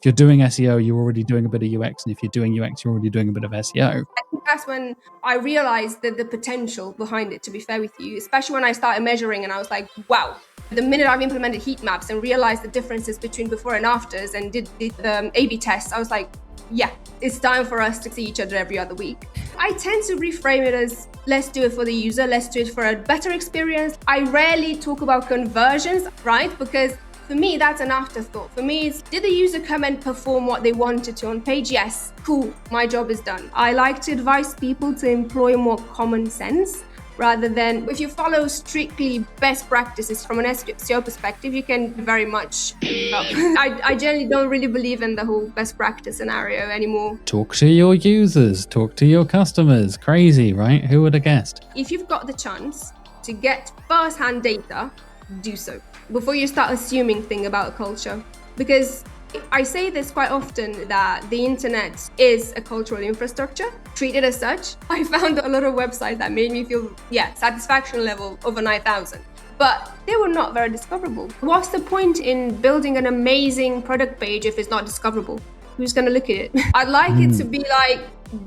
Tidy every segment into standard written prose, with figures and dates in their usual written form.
you're doing SEO, you're already doing a bit of UX. And if you're doing UX, you're already doing a bit of SEO. I think that's when I realized the potential behind it, to be fair with you, especially when I started measuring and I was like, wow. The minute I've implemented heat maps and realized the differences between before and afters and did the A/B tests, I was like, yeah, it's time for us to see each other every other week. I tend to reframe it as, let's do it for the user, let's do it for a better experience. I rarely talk about conversions, right? Because for me, that's an afterthought. For me, it's, did the user come and perform what they wanted to on page? Yes, cool, my job is done. I like to advise people to employ more common sense rather than, if you follow strictly best practices from an SEO perspective, you can very much, I generally don't really believe in the whole best practice scenario anymore. Talk to your users, talk to your customers. Crazy, right? Who would have guessed? If you've got the chance to get first-hand data, do so before you start assuming things about a culture. Because I say this quite often, that the internet is a cultural infrastructure, treat it as such. I found a lot of websites that made me feel, satisfaction level over 9,000. But they were not very discoverable. What's the point in building an amazing product page if it's not discoverable? Who's going to look at it? I'd like it to be like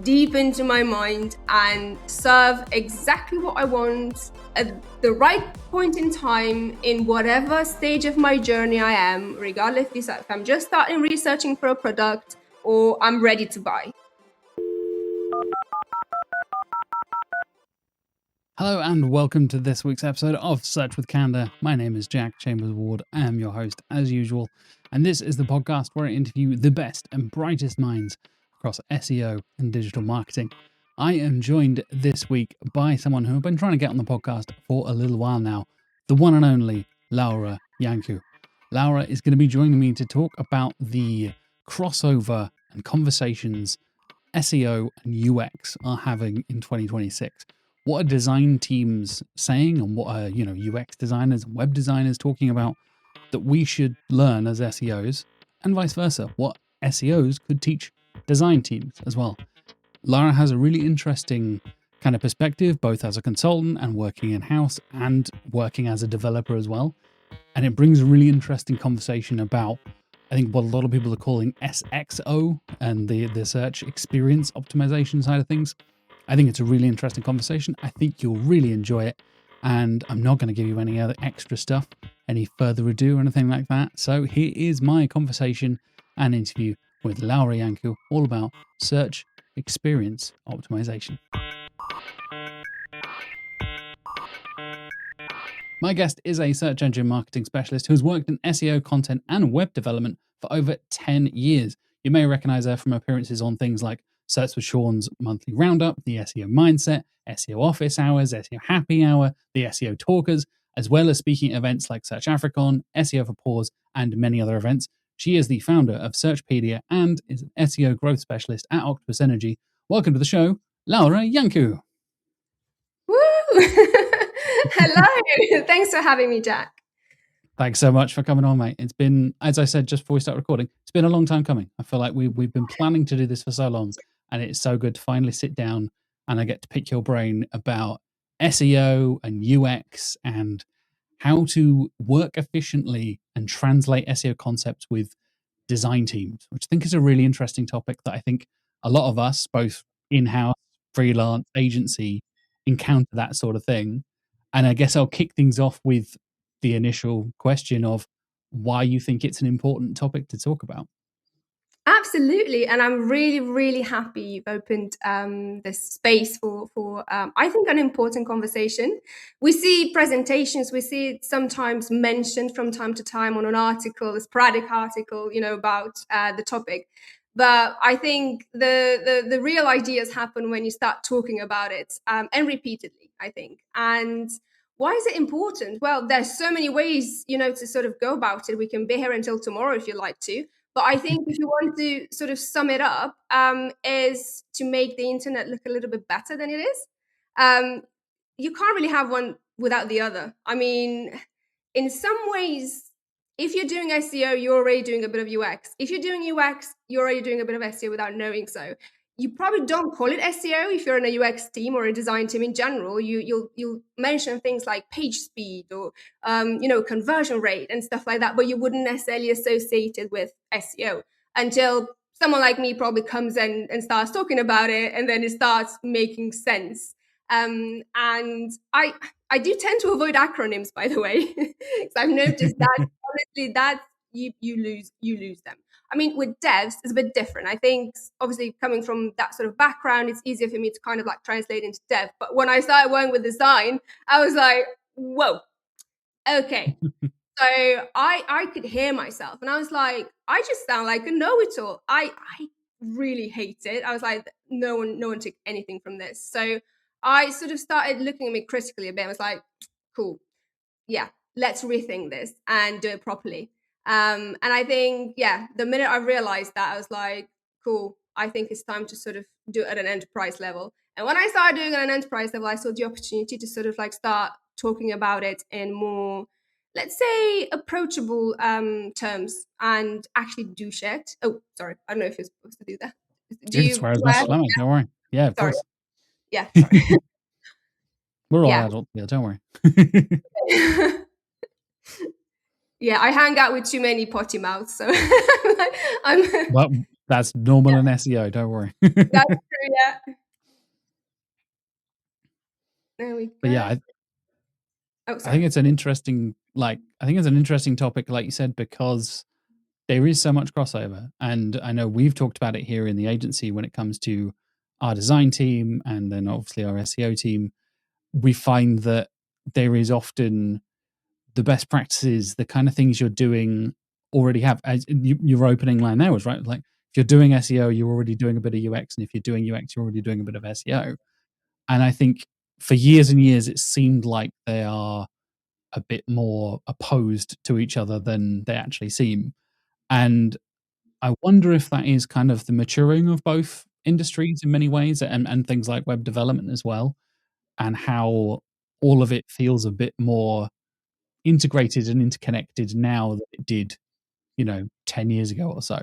deep into my mind and serve exactly what I want at the right point in time in whatever stage of my journey I am, regardless if I'm just starting researching for a product or I'm ready to buy. Hello and welcome to this week's episode of Search with Candour. My name is Jack Chambers Ward. I am your host as usual, and this is the podcast where I interview the best and brightest minds across SEO and digital marketing. I am joined this week by someone who I've been trying to get on the podcast for a little while now, the one and only Laura Iancu. Laura is going to be joining me to talk about the crossover and conversations SEO and UX are having in 2026. What are design teams saying, and what are UX designers and web designers talking about that we should learn as SEOs, and vice versa? What SEOs could teach design teams as well. Laura has a really interesting kind of perspective, both as a consultant and working in-house and working as a developer as well. And it brings a really interesting conversation about, I think, what a lot of people are calling SXO and the search experience optimization side of things. I think it's a really interesting conversation. I think you'll really enjoy it. And I'm not going to give you any other extra stuff, any further ado or anything like that. So here is my conversation and interview with Laura Iancu, all about search experience optimization. My guest is a search engine marketing specialist who's worked in SEO content and web development for over 10 years. You may recognize her from appearances on things like Search with Sean's monthly roundup, the SEO Mindset, SEO Office Hours, SEO Happy Hour, the SEO Talkers, as well as speaking at events like Search Africon, SEO for Pause, and many other events. She is the founder of Searchpedia and is an SEO growth specialist at Octopus Energy. Welcome to the show, Laura Iancu. Woo! Hello. Thanks for having me, Jack. Thanks so much for coming on, mate. It's been, as I said just before we start recording, it's been a long time coming. I feel like we've been planning to do this for so long, and it's so good to finally sit down and I get to pick your brain about SEO and UX and how to work efficiently and translate SEO concepts with design teams, which I think is a really interesting topic that I think a lot of us, both in-house, freelance, agency, encounter that sort of thing. And I guess I'll kick things off with the initial question of why you think it's an important topic to talk about. Absolutely. And I'm really, really happy you've opened this space for I think, an important conversation. We see presentations, we see it sometimes mentioned from time to time on an article, a sporadic article, about the topic. But I think the real ideas happen when you start talking about it and repeatedly, I think. And why is it important? Well, there's so many ways, to sort of go about it. We can be here until tomorrow if you like to. But I think if you want to sort of sum it up, is to make the internet look a little bit better than it is. You can't really have one without the other. I mean, in some ways, if you're doing SEO, you're already doing a bit of UX. If you're doing UX, you're already doing a bit of SEO without knowing so. You probably don't call it SEO if you're in a UX team or a design team in general. You'll mention things like page speed or conversion rate and stuff like that, but you wouldn't necessarily associate it with SEO. until someone like me probably comes in and starts talking about it, and then it starts making sense. And I do tend to avoid acronyms, by the way, because I've noticed that honestly that you lose them. I mean, with devs, it's a bit different. I think obviously coming from that sort of background, it's easier for me to kind of like translate into dev. But when I started working with design, I was like, whoa, okay. So I could hear myself, and I was like, I just sound like a know-it-all. I really hate it. I was like, no one took anything from this. So I sort of started looking at me critically a bit. I was like, cool, yeah, let's rethink this and do it properly. And I think, yeah, the minute I realized that, I was like, cool, I think it's time to sort of do it at an enterprise level. And when I started doing it at an enterprise level, I saw the opportunity to sort of like start talking about it in more, let's say, approachable terms and actually do shit. Oh, sorry, I don't know if you're supposed to do that. Do You can you swear as much swear? as you like, don't worry. Yeah, of Sorry. course. Yeah, sorry. We're all Yeah. adults here, don't worry. Yeah, I hang out with too many potty mouths, so I'm Well, that's normal in SEO, don't worry. that's true, yeah. There we But yeah, go. Oh, I think sorry. it's an interesting, topic, like you said, because there is so much crossover. And I know we've talked about it here in the agency when it comes to our design team and then obviously our SEO team. We find that there is often the best practices, the kind of things you're doing already have. As your opening line there was right, like if you're doing SEO, you're already doing a bit of UX, and if you're doing UX, you're already doing a bit of SEO. And I think for years and years, it seemed like they are a bit more opposed to each other than they actually seem. And I wonder if that is kind of the maturing of both industries in many ways, and things like web development as well, and how all of it feels a bit more integrated and interconnected now than it did, 10 years ago or so.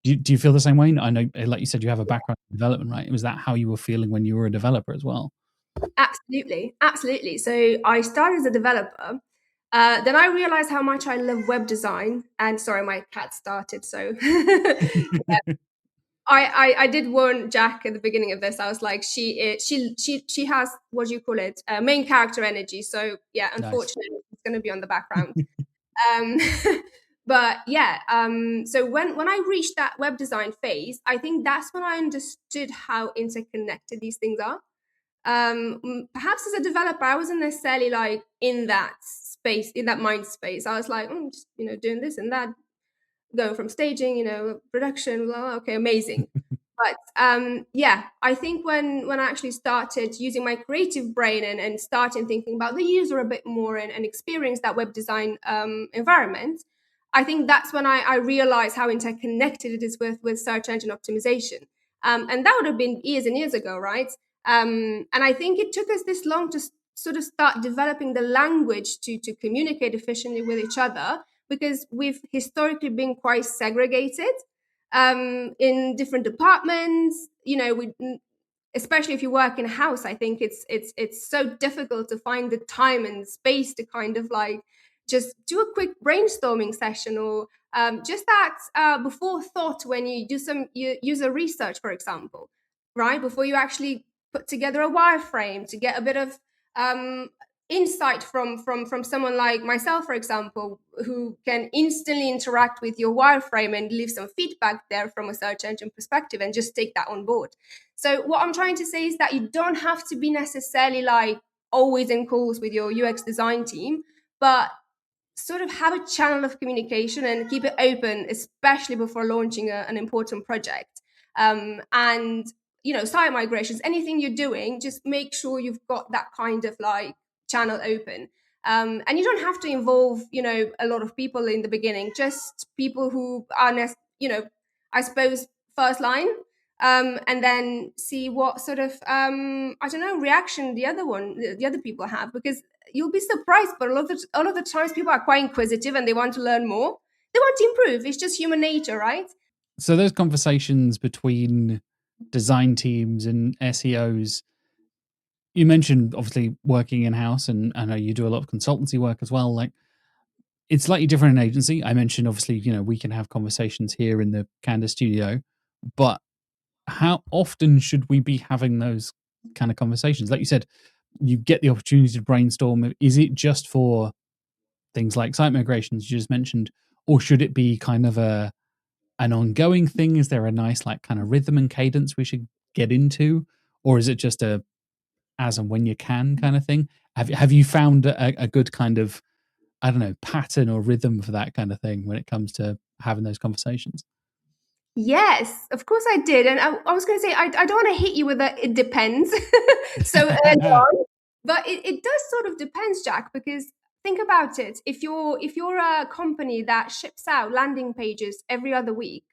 Do you feel the same way? I know, like you said, you have a background in development, right? Was that how you were feeling when you were a developer as well? Absolutely, absolutely. So I started as a developer. Then I realized how much I love web design. And sorry, my cat started. So I did warn Jack at the beginning of this. I was like, she has, what do you call it, main character energy. So yeah, Nice. unfortunately, it's going to be on the background. Um, but yeah, so when I reached that web design phase, I think that's when I understood how interconnected these things are. Perhaps as a developer, I wasn't necessarily like in that space, in that mind space. I was like, just doing this and that, going from staging, production, blah, blah, okay, amazing. But yeah, I think when I actually started using my creative brain and started thinking about the user a bit more and experience that web design environment, I think that's when I realized how interconnected it is with search engine optimization. And that would have been years and years ago, right? And I think it took us this long to sort of start developing the language to communicate efficiently with each other, because we've historically been quite segregated in different departments. Especially if you work in a house, I think it's so difficult to find the time and space to kind of like just do a quick brainstorming session, or just that before thought when you do some user research, for example, right before you actually put together a wireframe to get a bit of um, insight from someone like myself, for example, who can instantly interact with your wireframe and leave some feedback there from a search engine perspective and just take that on board. So what I'm trying to say is that you don't have to be necessarily like always in calls with your UX design team, but sort of have a channel of communication and keep it open, especially before launching an important project. And site migrations, anything you're doing, just make sure you've got that kind of like channel open. And you don't have to involve a lot of people in the beginning, just people who are I suppose first line, and then see what sort of I don't know reaction the other people have, because you'll be surprised, but a lot of the times people are quite inquisitive and they want to learn more. They want to improve. It's just human nature, right? So those conversations between design teams and SEOs, you mentioned obviously working in house, and I know you do a lot of consultancy work as well. Like, it's slightly different in agency. I mentioned, obviously, we can have conversations here in the Candour studio, but how often should we be having those kind of conversations? Like you said, you get the opportunity to brainstorm. Is it just for things like site migrations you just mentioned, or should it be kind of an ongoing thing? Is there a nice like kind of rhythm and cadence we should get into, or is it just a as and when you can kind of thing? Have you found a good kind of, I don't know, pattern or rhythm for that kind of thing when it comes to having those conversations? Yes, of course I did. And I was going to say, I don't want to hit you with a it depends so early on, but it does sort of depends, Jack, because think about it. If you're a company that ships out landing pages every other week,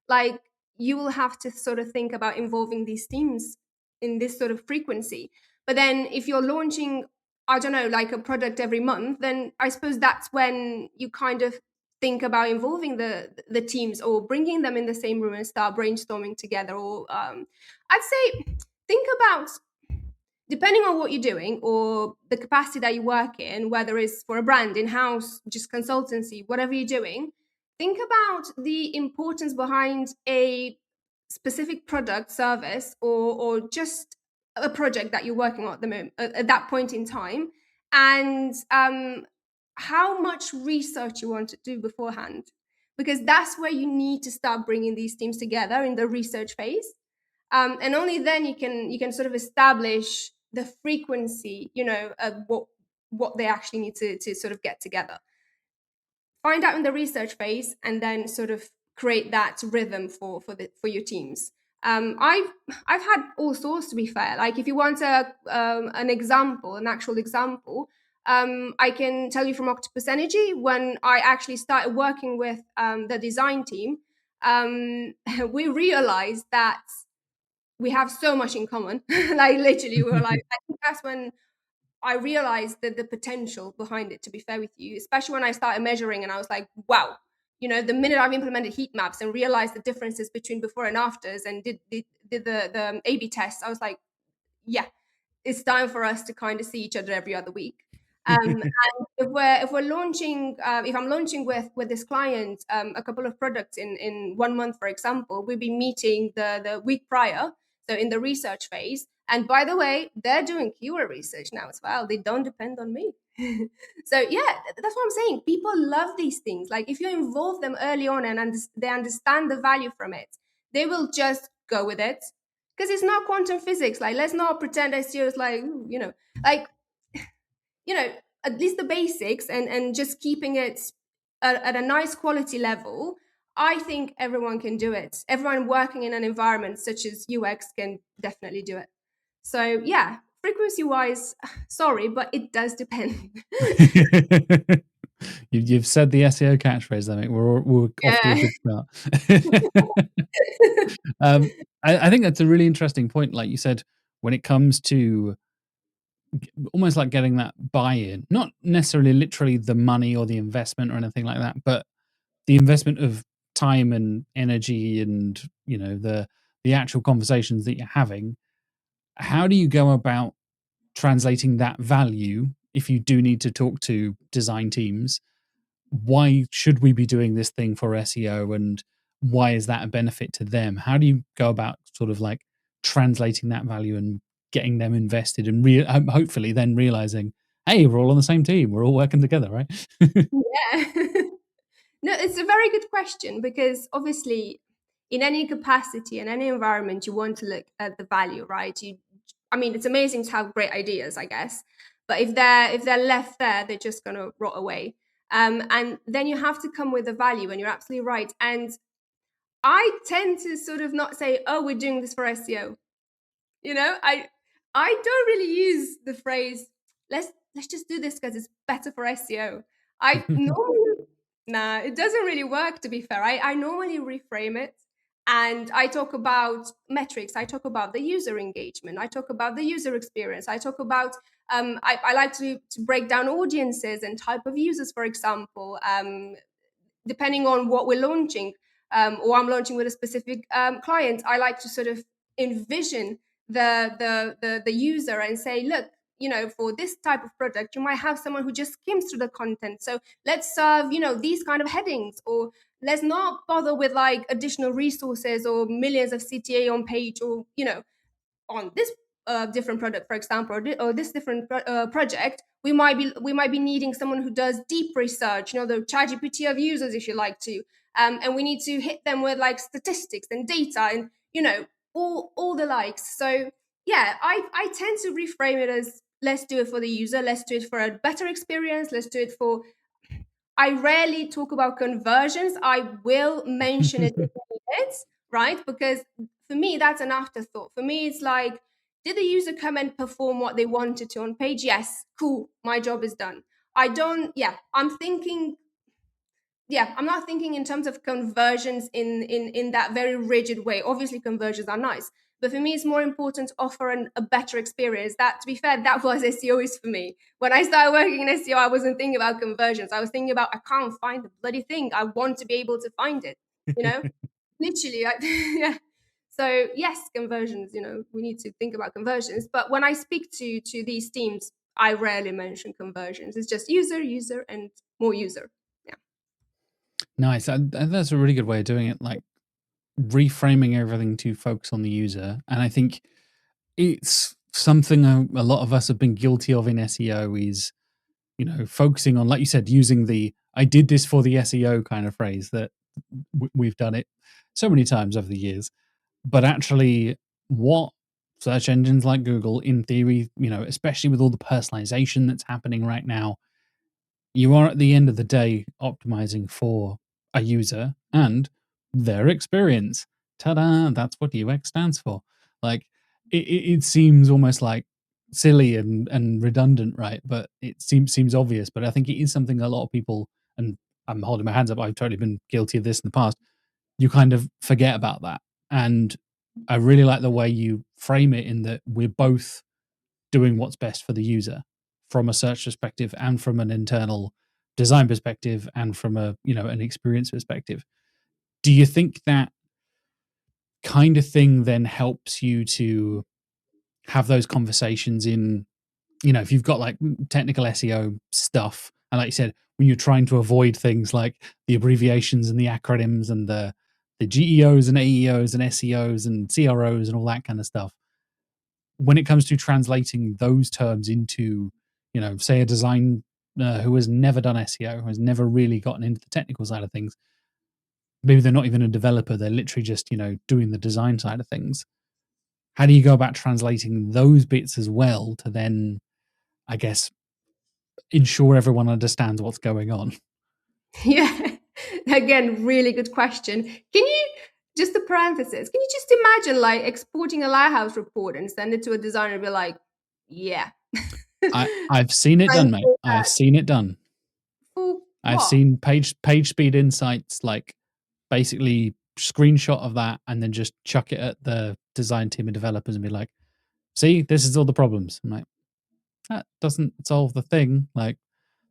like, you will have to sort of think about involving these teams in this sort of frequency. But then if you're launching, I don't know, like a product every month, then I suppose that's when you kind of think about involving the teams or bringing them in the same room and start brainstorming together. Or I'd say think about, depending on what you're doing or the capacity that you work in, whether it's for a brand, in-house, just consultancy, whatever you're doing, think about the importance behind a specific product, service, or just a project that you're working on at the moment, at that point in time, and how much research you want to do beforehand, because that's where you need to start bringing these teams together in the research phase, and only then you can sort of establish the frequency, of what they actually need to sort of get together. Find out in the research phase, and then sort of create that rhythm for your teams. I've had all sorts, to be fair. Like, if you want an example, an actual example, I can tell you from Octopus Energy, when I actually started working with the design team. We realized that we have so much in common. Like, literally, we were like, I think that's when I realized that the potential behind it, to be fair with you, especially when I started measuring, and I was like, wow, the minute I've implemented heat maps and realized the differences between before and afters, and did the A/B tests, I was like, yeah, it's time for us to kind of see each other every other week. And if we're launching, if I'm launching with this client a couple of products in 1 month, for example, we'll be meeting the week prior, so in the research phase. And by the way, they're doing keyword research now as well. They don't depend on me. So yeah, that's what I'm saying. People love these things. Like, if you involve them early on and they understand the value from it, they will just go with it, because it's not quantum physics. Like, let's not pretend SEO is like, like, you know, at least the basics, and just keeping it at a nice quality level. I think everyone can do it. Everyone working in an environment such as UX can definitely do it. So yeah, frequency wise, sorry, but it does depend. You've said the SEO catchphrase there, mate. We're off to a Yeah. good start. I think that's a really interesting point. Like you said, when it comes to almost like getting that buy-in, not necessarily literally the money or the investment or anything like that, but the investment of time and energy, and the actual conversations that you're having. How do you go about translating that value if you do need to talk to design teams? Why should we be doing this thing for SEO, and why is that a benefit to them? How do you go about sort of like translating that value and getting them invested, and hopefully then realizing, hey, we're all on the same team, we're all working together, right? Yeah. No, it's a very good question, because obviously, in any capacity, in any environment, you want to look at the value, right? I mean, it's amazing to have great ideas, I guess, but if they're left there, they're just gonna rot away. And then you have to come with the value, and you're absolutely right. And I tend to sort of not say, "Oh, we're doing this for SEO." I don't really use the phrase, let's just do this because it's better for SEO. I normally Nah, it doesn't really work, to be fair. I normally reframe it, and I talk about metrics, I talk about the user engagement, I talk about the user experience, I talk about I like to break down audiences and type of users, for example, depending on what we're launching, or I'm launching with a specific client. I like to sort of envision the user and say, look, for this type of product, you might have someone who just skims through the content. So let's serve, these kind of headings, or let's not bother with like additional resources or millions of CTA on page, or, on this different product, for example, or this different project, we might be needing someone who does deep research, the ChatGPT of users, if you like to, and we need to hit them with like statistics and data and all the likes. So yeah, I tend to reframe it as, let's do it for the user, let's do it for a better experience, let's do it for. I rarely talk about conversions. I will mention it if needed, right? Because for me, that's an afterthought. For me, it's like, did the user come and perform what they wanted to on page? Yes, cool, my job is done. I'm not thinking in terms of conversions in that very rigid way. Obviously, conversions are nice, but for me, it's more important to offer a better experience. That, to be fair, that was SEO is for me. When I started working in SEO, I wasn't thinking about conversions. I was thinking about, I can't find the bloody thing. I want to be able to find it. Literally. Yeah. So yes, conversions. We need to think about conversions. But when I speak to these teams, I rarely mention conversions. It's just user, and more user. Yeah. Nice. That's a really good way of doing it, like reframing everything to focus on the user. And I think it's something a lot of us have been guilty of in SEO is, focusing on, like you said, using the "I did this for the SEO" kind of phrase that we've done it so many times over the years. But actually, what search engines like Google, in theory, especially with all the personalization that's happening right now, you are at the end of the day optimizing for a user and their experience. Ta-da! That's what UX stands for. Like, it seems almost like silly and redundant, right? But it seems obvious. But I think it is something a lot of people, and I'm holding my hands up, I've totally been guilty of this in the past. You kind of forget about that. And I really like the way you frame it, in that we're both doing what's best for the user from a search perspective and from an internal design perspective and from an experience perspective. Do you think that kind of thing then helps you to have those conversations in, if you've got like technical SEO stuff, and like you said, when you're trying to avoid things like the abbreviations and the acronyms and the GEOs and AEOs and SEOs and CROs and all that kind of stuff, when it comes to translating those terms into, say a design who has never done SEO, who has never really gotten into the technical side of things, maybe they're not even a developer, they're literally just, doing the design side of things. How do you go about translating those bits as well to then, I guess, ensure everyone understands what's going on? Yeah. Again, really good question. Can you, just a parenthesis, can you just imagine like exporting a lighthouse report and send it to a designer and be like, yeah. I've seen it done, mate. I've seen it done. For I've what? seen page speed insights, like basically screenshot of that and then just chuck it at the design team and developers and be like, see, this is all the problems. I'm like, that doesn't solve the thing. Like,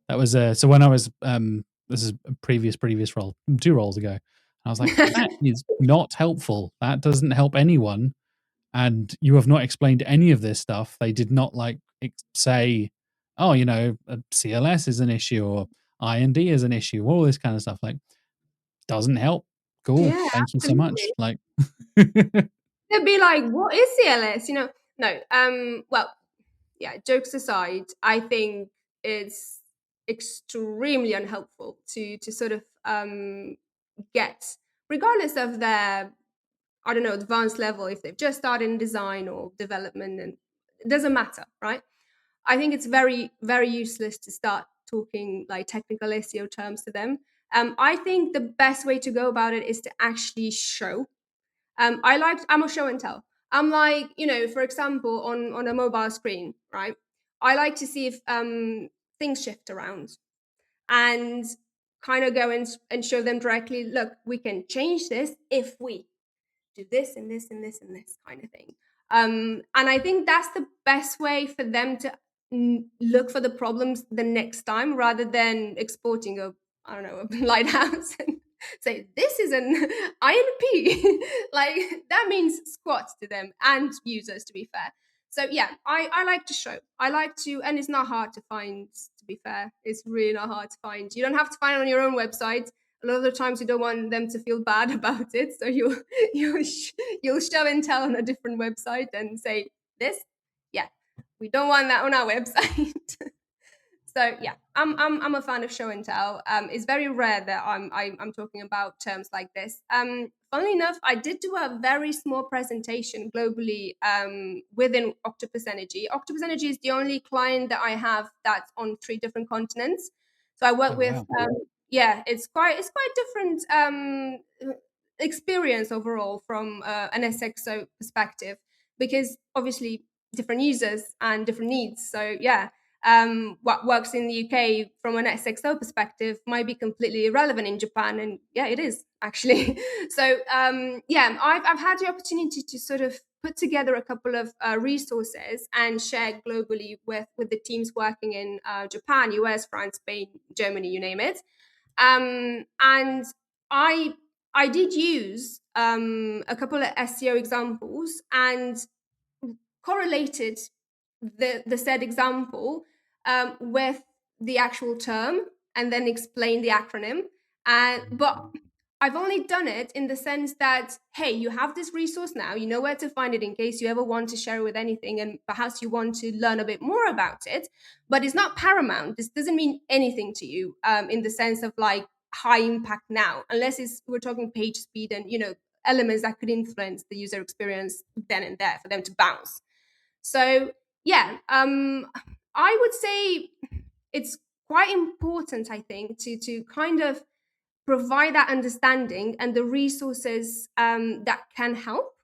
that was so when I was this is a previous role, 2 roles ago. I was like, that is not helpful. That doesn't help anyone. And you have not explained any of this stuff. They did not like say, oh, CLS is an issue or IND is an issue, all this kind of stuff. Like, doesn't help. Cool. Yeah, Thank you so much. absolutely. Like, They'd be like, what is CLS? No. Well, yeah, jokes aside, I think it's extremely unhelpful to sort of get, regardless of their, I don't know, advanced level, if they've just started in design or development, and it doesn't matter, right? I think it's very, very useless to start talking like technical SEO terms to them. I think the best way to go about it is to actually show. I'm a show and tell. I'm like, for example, on a mobile screen, right? I like to see if things shift around, and kind of go and show them directly, look, we can change this if we do this and this and this and this kind of thing. And I think that's the best way for them to look for the problems the next time, rather than exporting I don't know, a lighthouse and say, this is an INP. Like, that means squat to them and users, to be fair. So yeah, I like to show. I like to, and it's not hard to find. To be fair, it's really not hard to find. You don't have to find it on your own website. A lot of the times, you don't want them to feel bad about it, so you you'll show and tell on a different website and say this. Yeah, we don't want that on our website. So yeah, I'm a fan of show and tell. It's very rare that I'm talking about terms like this. Funnily enough, I did do a very small presentation globally within Octopus Energy. Octopus Energy is the only client that I have that's on 3 different continents. So I work Oh with wow. yeah, it's quite different experience overall from an SXO perspective, because obviously different users and different needs. So yeah, what works in the UK from an SXO perspective might be completely irrelevant in Japan, and yeah, it is actually. So yeah, I've had the opportunity to sort of put together a couple of resources and share globally with the teams working in Japan, US, France, Spain, Germany, you name it. And I I did use a couple of SEO examples and correlated the said example with the actual term, and then explain the acronym. And but I've only done it in the sense that, hey, you have this resource now, you know where to find it in case you ever want to share it with anything, and perhaps you want to learn a bit more about it. But it's not paramount. This doesn't mean anything to you in the sense of like high impact now, unless we're talking page speed and elements that could influence the user experience then and there for them to bounce. So yeah, I would say it's quite important, I think, to kind of provide that understanding and the resources that can help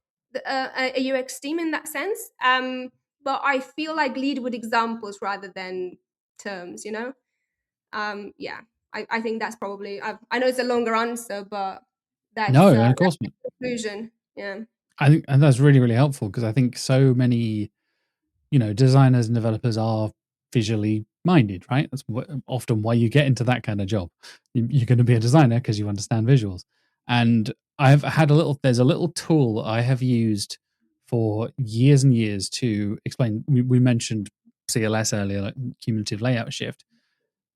a UX team in that sense. But I feel like lead with examples rather than terms. Yeah, I think that's probably. I know it's a longer answer, but No, and of that's course, the conclusion. Yeah. I think, and that's really, really helpful because I think so many, designers and developers are visually minded, right? That's often why you get into that kind of job. You're going to be a designer because you understand visuals. And there's a little tool I have used for years and years to explain. We mentioned CLS earlier, like cumulative layout shift,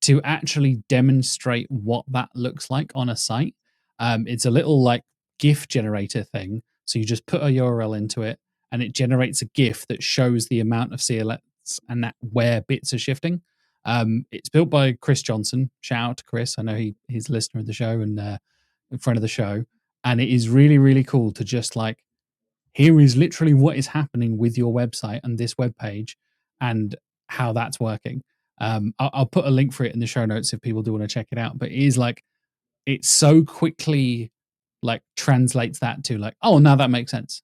to actually demonstrate what that looks like on a site. It's a little like GIF generator thing. So you just put a URL into it and it generates a GIF that shows the amount of CLS and that where bits are shifting. It's built by Chris Johnson. Shout out to Chris. I know he's a listener of the show and a friend of the show. And it is really, really cool to just like, here is literally what is happening with your website and this web page and how that's working. I'll put a link for it in the show notes if people do want to check it out. But it is like, it so quickly like translates that to like, oh, now that makes sense.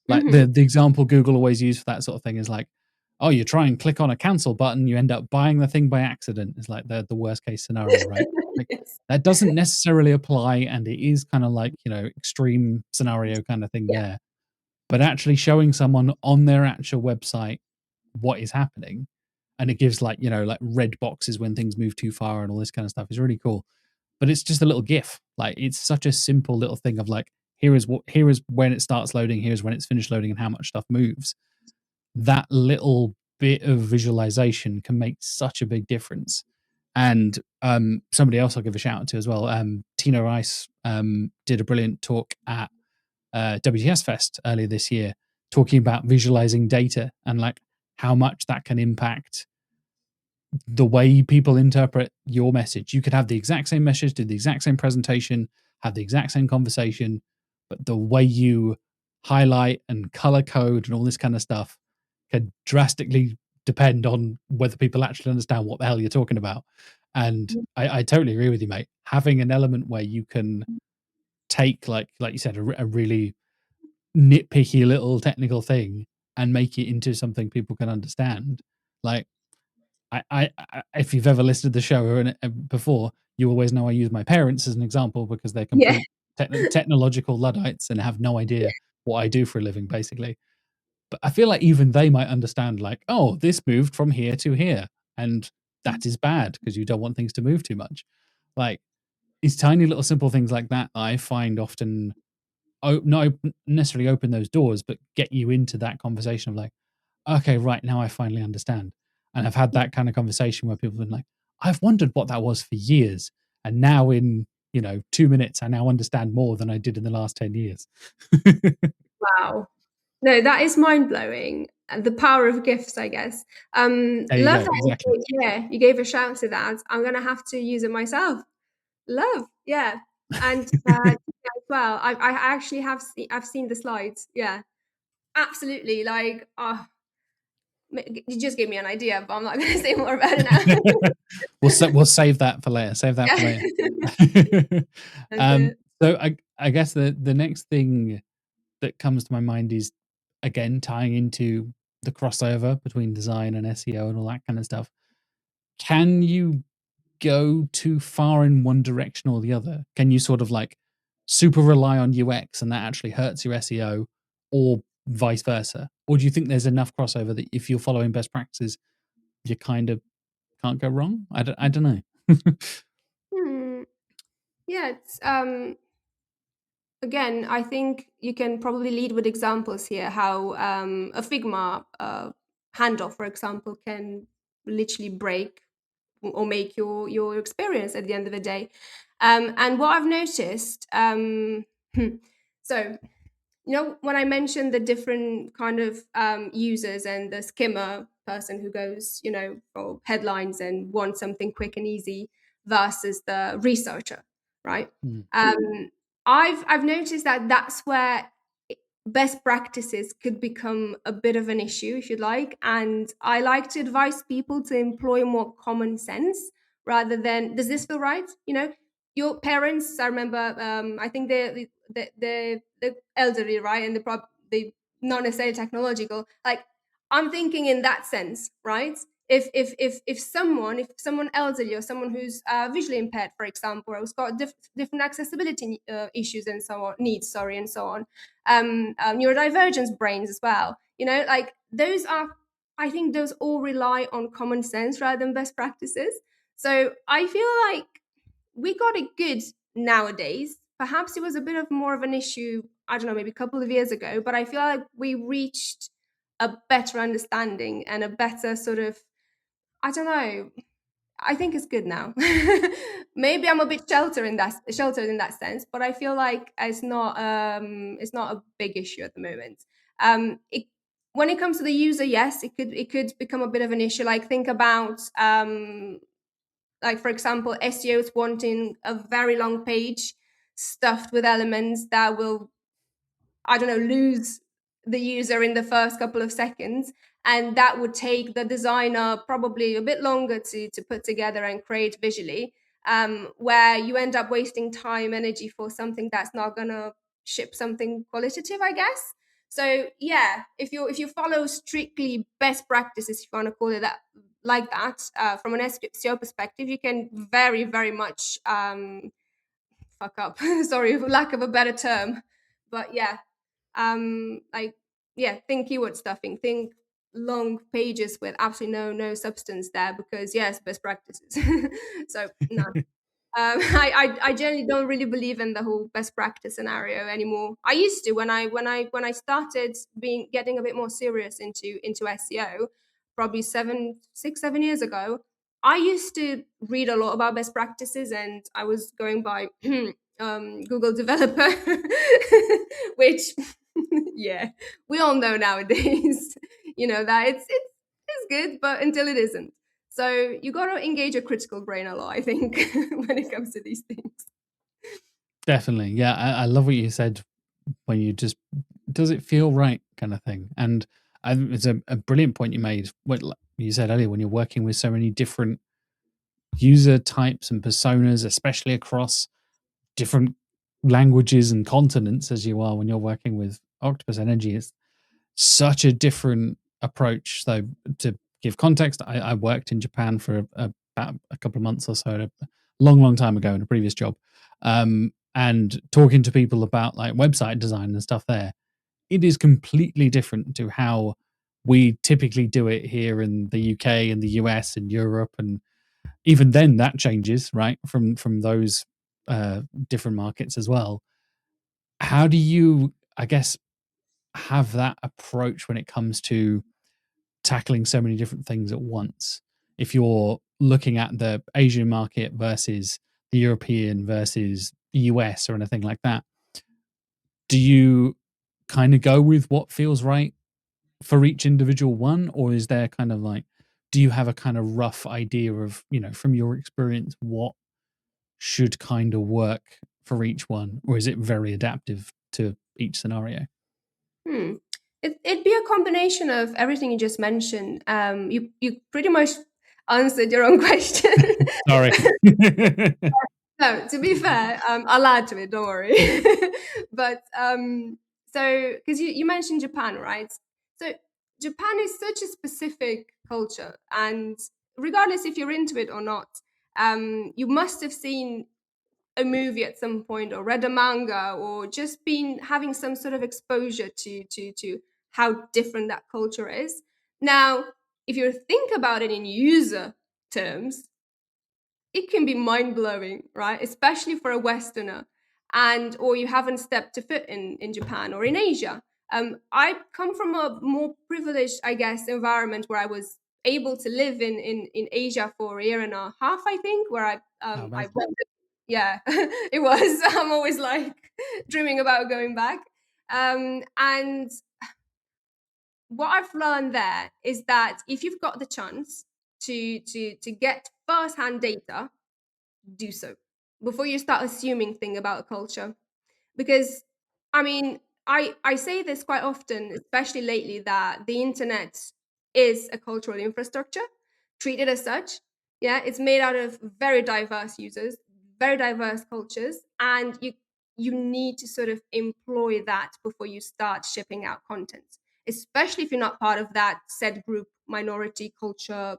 Like Hmm. the example Google always use for that sort of thing is like, oh, you try and click on a cancel button, you end up buying the thing by accident. It's like the worst case scenario, right? Like Yes. that doesn't necessarily apply, and it is kind of like extreme scenario kind of thing Yeah. there. But actually showing someone on their actual website what is happening, and it gives like like red boxes when things move too far and all this kind of stuff is really cool. But it's just a little GIF. Like it's such a simple little thing of like, here is when it starts loading, here's when it's finished loading, and how much stuff moves. That little bit of visualization can make such a big difference. And somebody else I'll give a shout out to as well. Tina Rice did a brilliant talk at WTS Fest earlier this year, talking about visualizing data and like how much that can impact the way people interpret your message. You could have the exact same message, do the exact same presentation, have the exact same conversation, but the way you highlight and color code and all this kind of stuff could drastically depend on whether people actually understand what the hell you're talking about. And I totally agree with you, mate. Having an element where you can take like you said, a really nitpicky little technical thing and make it into something people can understand. Like if you've ever listened to the show or before, you always know I use my parents as an example because they're Yeah. complete technological luddites and have no idea what I do for a living, basically. But I feel like even they might understand, like, oh, this moved from here to here, and that is bad because you don't want things to move too much. Like these tiny little simple things like that, I find often not necessarily open those doors, but get you into that conversation of like, okay, right, now I finally understand. And I've had that kind of conversation where people have been like, I've wondered what that was for years. And now in, 2 minutes, I now understand more than I did in the last 10 years. Wow. No, that is mind blowing. The power of gifts, I guess. There you Love go. that. Exactly. Yeah, you gave a shout to that. I'm gonna have to use it myself. Love, yeah, and as well. I actually I've seen the slides. Yeah, absolutely. Like, you just gave me an idea, but I'm not gonna say more about it now. We'll save that for later. Save that for Yeah, later. that's um, it. so I guess the next thing that comes to my mind is, again, tying into the crossover between design and SEO and all that kind of stuff. Can you go too far in one direction or the other? Can you sort of like super rely on UX and that actually hurts your SEO, or vice versa? Or do you think there's enough crossover that if you're following best practices, you kind of can't go wrong? I don't know. Hmm. Yeah, it's again, I think you can probably lead with examples here. How a Figma handoff, for example, can literally break or make your experience at the end of the day. And what I've noticed, so when I mentioned the different kind of users and the skimmer person who goes, for headlines and wants something quick and easy versus the researcher, right? Mm, I've noticed that that's where best practices could become a bit of an issue, if you like. And I like to advise people to employ more common sense rather than, does this feel right? Your parents, I remember, I think the elderly, right? And they not necessarily technological. Like, I'm thinking in that sense, right? If someone elderly or someone who's visually impaired, for example, or who's got different accessibility issues and so on, needs, sorry, and so on, neurodivergence brains as well. Like, those are, I think those all rely on common sense rather than best practices. So I feel like we got it good nowadays. Perhaps it was a bit of more of an issue, I don't know, maybe a couple of years ago, but I feel like we reached a better understanding and a better sort of, I don't know, I think it's good now. Maybe I'm a bit sheltered in that sense, but I feel like it's not a big issue at the moment. It When it comes to the user, yes, it could become a bit of an issue. Like, think about like, for example, SEOs wanting a very long page stuffed with elements that will, I don't know, lose the user in the first couple of seconds. And that would take the designer probably a bit longer to put together and create visually, where you end up wasting time, energy for something that's not going to ship something qualitative, I guess. So yeah, if you follow strictly best practices, if you want to call it that, like that, from an SEO perspective, you can very, very much fuck up. Sorry, for lack of a better term, but yeah, like, yeah, think keyword stuffing, think long pages with absolutely no substance there, because yes, best practices. So no, I generally don't really believe in the whole best practice scenario anymore. I used to, when I started getting a bit more serious into SEO, probably 7 6 7 years ago. I used to read a lot about best practices, and I was going by Google Developer, which yeah, we all know nowadays, that it's good, but until it isn't. So you got to engage a critical brain a lot, I think, when it comes to these things. definitely. Yeah, I love what you said when you just, does it feel right kind of thing. And it's a brilliant point you made. What you said earlier, when you're working with so many different user types and personas, especially across different languages and continents, as you are when you're working with Octopus Energy, it's such a different approach. So, to give context, I worked in Japan for about a couple of months or so, a long time ago in a previous job, and talking to people about like website design and stuff there, it is completely different to how we typically do it here in the UK and the US and Europe. And even then that changes, right, from those different markets as well. How do you, I guess, have that approach when it comes to tackling so many different things at once. If you're looking at the Asian market versus the European versus the US or anything like that, do you kind of go with what feels right for each individual one, or is there kind of like, do you have a kind of rough idea of, from your experience, what should kind of work for each one, or is it very adaptive to each scenario? It'd be a combination of everything you just mentioned. You pretty much answered your own question. Sorry. No, to be fair, I'll add to it. Don't worry. But so because you mentioned Japan, right? So Japan is such a specific culture, and regardless if you're into it or not, you must have seen a movie at some point or read a manga or just been having some sort of exposure to how different that culture is. Now, if you think about it in user terms, it can be mind-blowing, right? Especially for a Westerner, and or you haven't stepped a foot in Japan or in Asia. I come from a more privileged, I guess, environment where I was able to live in Asia for a year and a half, I think, where I Amazing. went. Yeah, it was. I'm always like dreaming about going back. And what I've learned there is that if you've got the chance to get first-hand data, do so before you start assuming thing about a culture. Because I mean, I say this quite often, especially lately, that the internet is a cultural infrastructure, treated as such. Yeah, it's made out of very diverse users, very diverse cultures, and you need to sort of employ that before you start shipping out content, especially if you're not part of that said group, minority culture,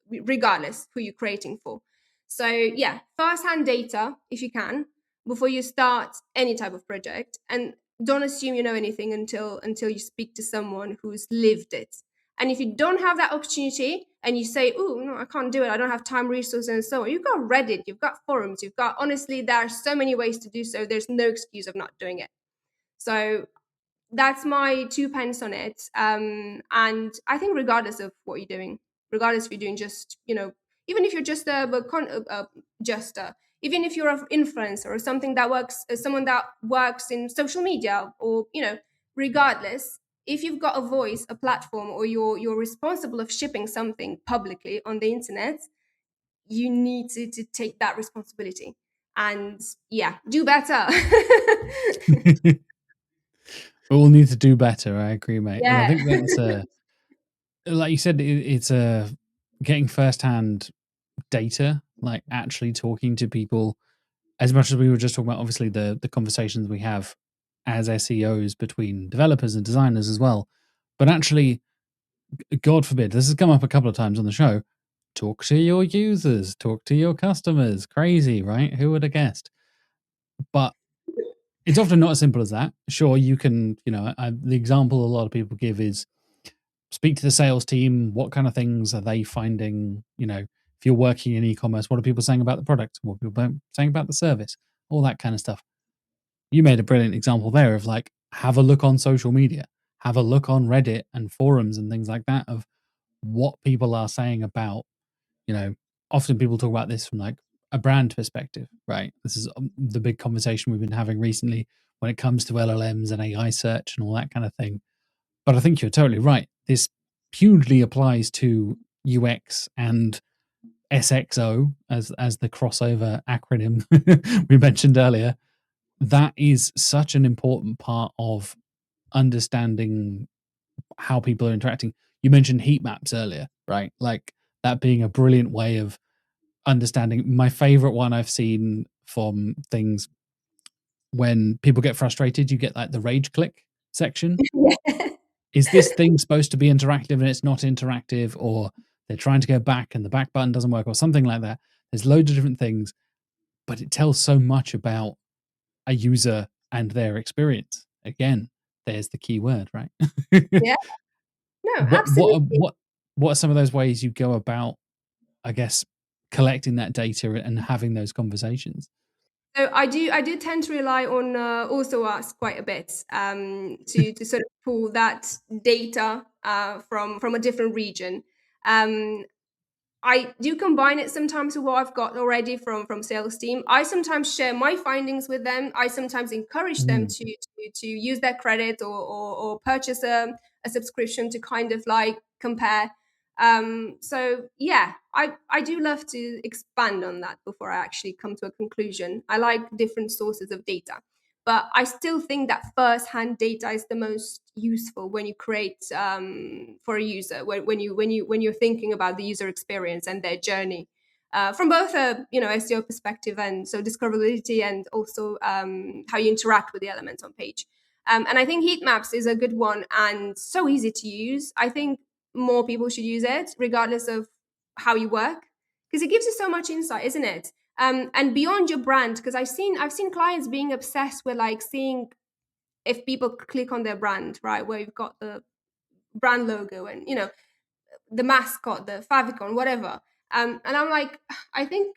regardless who you're creating for. So yeah, first-hand data if you can before you start any type of project, and don't assume you know anything until you speak to someone who's lived it. And if you don't have that opportunity and you say, oh no, I can't do it, I don't have time, resources, and so on, you've got Reddit, you've got forums, you've got, honestly, there are so many ways to do so. There's no excuse of not doing it. So that's my 2 pence on it. And I think regardless of what you're doing, regardless if you're doing just, even if you're just even if you're an influencer or something that works, someone that works in social media, or regardless, if you've got a voice, a platform, or you're responsible of shipping something publicly on the internet, you need to take that responsibility and yeah, do better. We all need to do better. I agree, mate. And I Yeah. think that's like you said, it's getting firsthand data, like actually talking to people. As much as we were just talking about, obviously the conversations we have as SEOs between developers and designers as well, but actually, God forbid, this has come up a couple of times on the show. Talk to your users, talk to your customers. Crazy, right? Who would have guessed? But it's often not as simple as that. Sure, you can, the example a lot of people give is speak to the sales team. What kind of things are they finding? If you're working in e-commerce, what are people saying about the product? What are people saying about the service? All that kind of stuff. You made a brilliant example there of like, have a look on social media, have a look on Reddit and forums and things like that of what people are saying about, often people talk about this from like a brand perspective, right? This is the big conversation we've been having recently when it comes to LLMs and AI search and all that kind of thing. But I think you're totally right. This hugely applies to UX and SXO as the crossover acronym we mentioned earlier. That is such an important part of understanding how people are interacting. You mentioned heat maps earlier, right? Like that being a brilliant way of understanding. My favorite one I've seen from things when people get frustrated, you get like the rage click section. Yeah. Is this thing supposed to be interactive and it's not interactive, or they're trying to go back and the back button doesn't work, or something like that? There's loads of different things, but it tells so much about a user and their experience. Again, there's the key word, right? Yeah. No, what what are, absolutely. what what are some of those ways you go about, I guess, collecting that data and having those conversations? So I do tend to rely on also us quite a bit to sort of pull that data from a different region. I do combine it sometimes with what I've got already from sales team. I sometimes share my findings with them. I sometimes encourage them Mm. to use their credit or purchase a subscription to kind of like compare. So yeah, I do love to expand on that before I actually come to a conclusion. I like different sources of data, but I still think that first-hand data is the most useful when you create for a user, when you're thinking about the user experience and their journey, from both a SEO perspective, and so discoverability, and also how you interact with the elements on page. And I think heat maps is a good one and so easy to use. I think more people should use it, regardless of how you work, because it gives you so much insight, isn't it? And beyond your brand, because I've seen clients being obsessed with like seeing if people click on their brand, right, where you've got the brand logo and the mascot, the favicon, whatever. And I'm like, I think,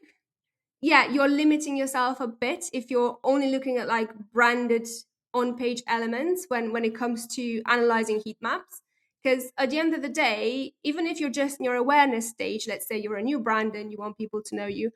yeah, you're limiting yourself a bit if you're only looking at like branded on-page elements when it comes to analyzing heat maps. Because at the end of the day, even if you're just in your awareness stage, let's say you're a new brand and you want people to know you,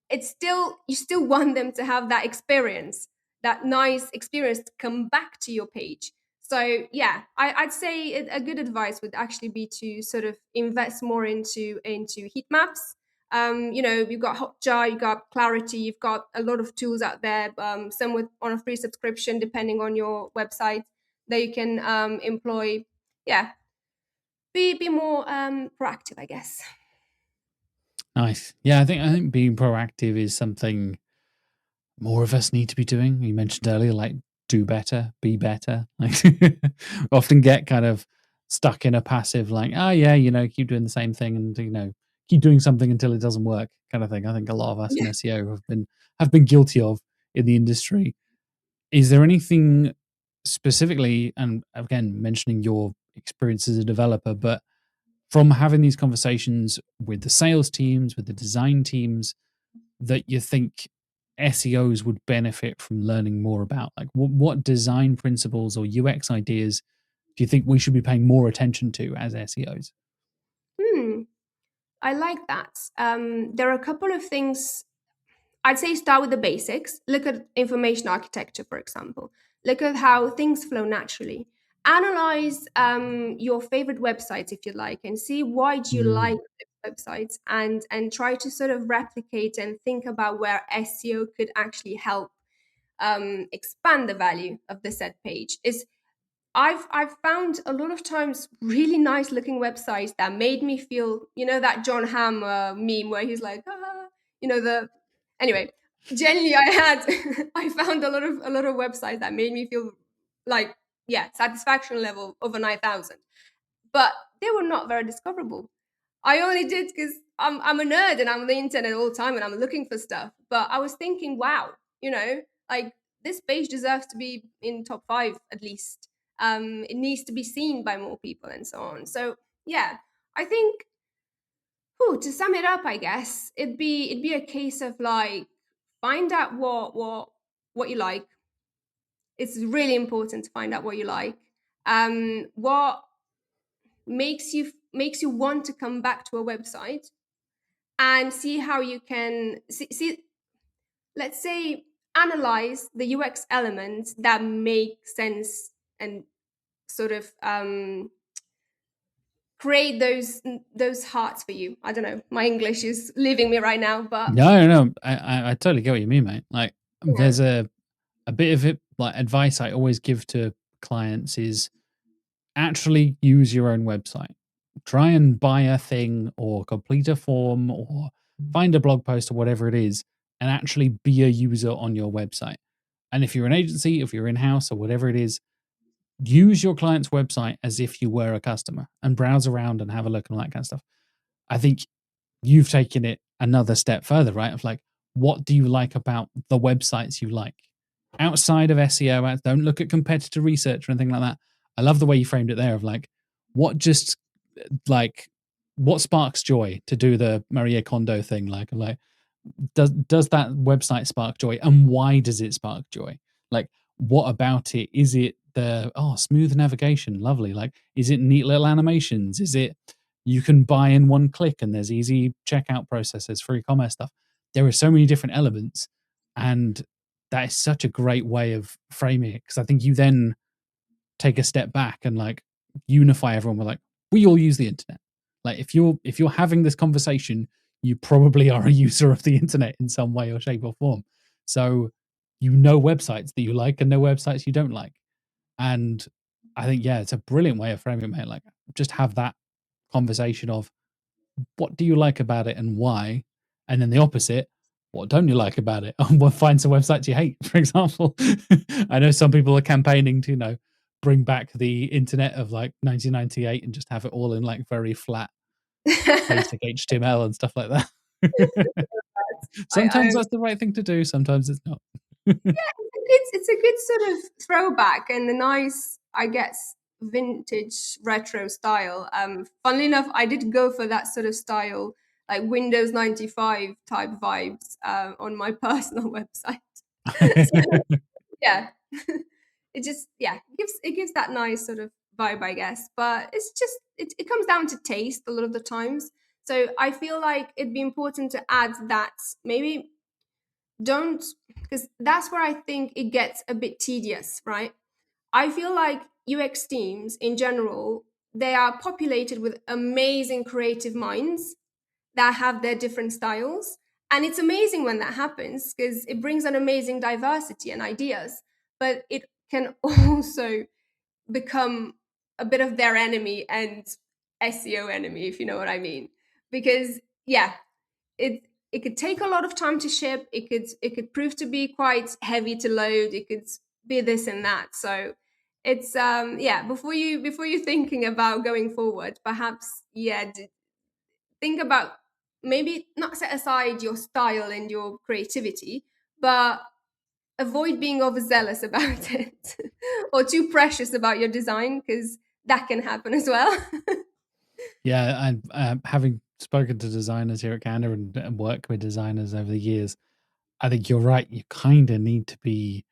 it's still, you still want them to have that experience, that nice experience to come back to your page. So yeah, I'd say a good advice would actually be to sort of invest more into heat maps. You've got Hotjar, you've got Clarity, you've got a lot of tools out there, some with on a free subscription depending on your website, that you can employ. Yeah, be more proactive, I guess. Nice. Yeah, I think being proactive is something more of us need to be doing. You mentioned earlier, like do better, be better. Like often get kind of stuck in a passive, like, oh yeah, keep doing the same thing and keep doing something until it doesn't work kind of thing. I think a lot of us in Yeah. SEO have been guilty of in the industry. Is there anything specifically, and again mentioning your experience as a developer, but from having these conversations with the sales teams, with the design teams, that you think SEOs would benefit from learning more about? Like, what design principles or UX ideas do you think we should be paying more attention to as SEOs? Hmm. I like that. There are a couple of things. I'd say start with the basics. Look at information architecture, for example. Look at how things flow naturally. Analyze your favorite websites, if you like, and see why do you like Mm. those websites, and try to sort of replicate and think about where SEO could actually help expand the value of the said page. Is I've found a lot of times really nice looking websites that made me feel, that John Hamm meme where he's like, the anyway. Generally, I found a lot of websites that made me feel like, yeah, satisfaction level over 9,000, but they were not very discoverable. I only did because I'm a nerd and I'm on the internet all the time and I'm looking for stuff. But I was thinking, wow, like this page deserves to be in top five at least. It needs to be seen by more people and so on. So yeah, I think, to sum it up, I guess it'd be a case of like find out what you like. It's really important to find out what you like. What makes you want to come back to a website, and see how you can see, let's say, analyze the UX elements that make sense, and sort of create those hearts for you. I don't know, my English is leaving me right now, but No, no, no. I totally get what you mean, mate. Like, yeah. there's a bit of it, like advice I always give to clients is actually use your own website. Try and buy a thing or complete a form or find a blog post or whatever it is, and actually be a user on your website. And if you're an agency, if you're in house or whatever it is, use your client's website as if you were a customer and browse around and have a look and all that kind of stuff. I think you've taken it another step further, right? Of like, what do you like about the websites you like? Outside of SEO, don't look at competitor research or anything like that. I love the way you framed it there of like, what just like, what sparks joy to do the Maria Kondo thing? Like, does that website spark joy, and why does it spark joy? Like, what about it is it the smooth navigation, lovely. Like, is it neat little animations? Is it you can buy in one click and there's easy checkout processes for e-commerce stuff? There are so many different elements, and that is such a great way of framing it, because I think you then take a step back and like unify everyone with like, we all use the internet. Like, if you're having this conversation, you probably are a user of the internet in some way or shape or form. So you know websites that you like and know websites you don't like. And I think, yeah, it's a brilliant way of framing it, mate. Like, just have that conversation of what do you like about it and why? And then the opposite, what don't you like about it? And we'll find some websites you hate, for example. I know some people are campaigning to, bring back the internet of like 1998 and just have it all in like very flat, basic HTML and stuff like that. Sometimes I that's the right thing to do, sometimes it's not. it's a good sort of throwback and a nice, I guess, vintage retro style. Funnily enough, I did go for that sort of style, like Windows 95 type vibes, on my personal website. So yeah, it just gives that nice sort of vibe, I guess. But it's just it comes down to taste a lot of the times. So I feel like it'd be important to add that maybe don't, because that's where I think it gets a bit tedious, right? I feel like UX teams in general, they are populated with amazing creative minds that have their different styles. And it's amazing when that happens because it brings an amazing diversity and ideas. But it can also become a bit of their enemy and SEO enemy, if you know what I mean. Because yeah, it it could take a lot of time to ship. It could prove to be quite heavy to load. It could be this and that. So it's yeah, before you thinking about going forward, perhaps think about, maybe not set aside your style and your creativity, but avoid being overzealous about it or too precious about your design, because that can happen as well. Yeah, and having spoken to designers here at Candour and worked with designers over the years, I think you're right. You kind of need to be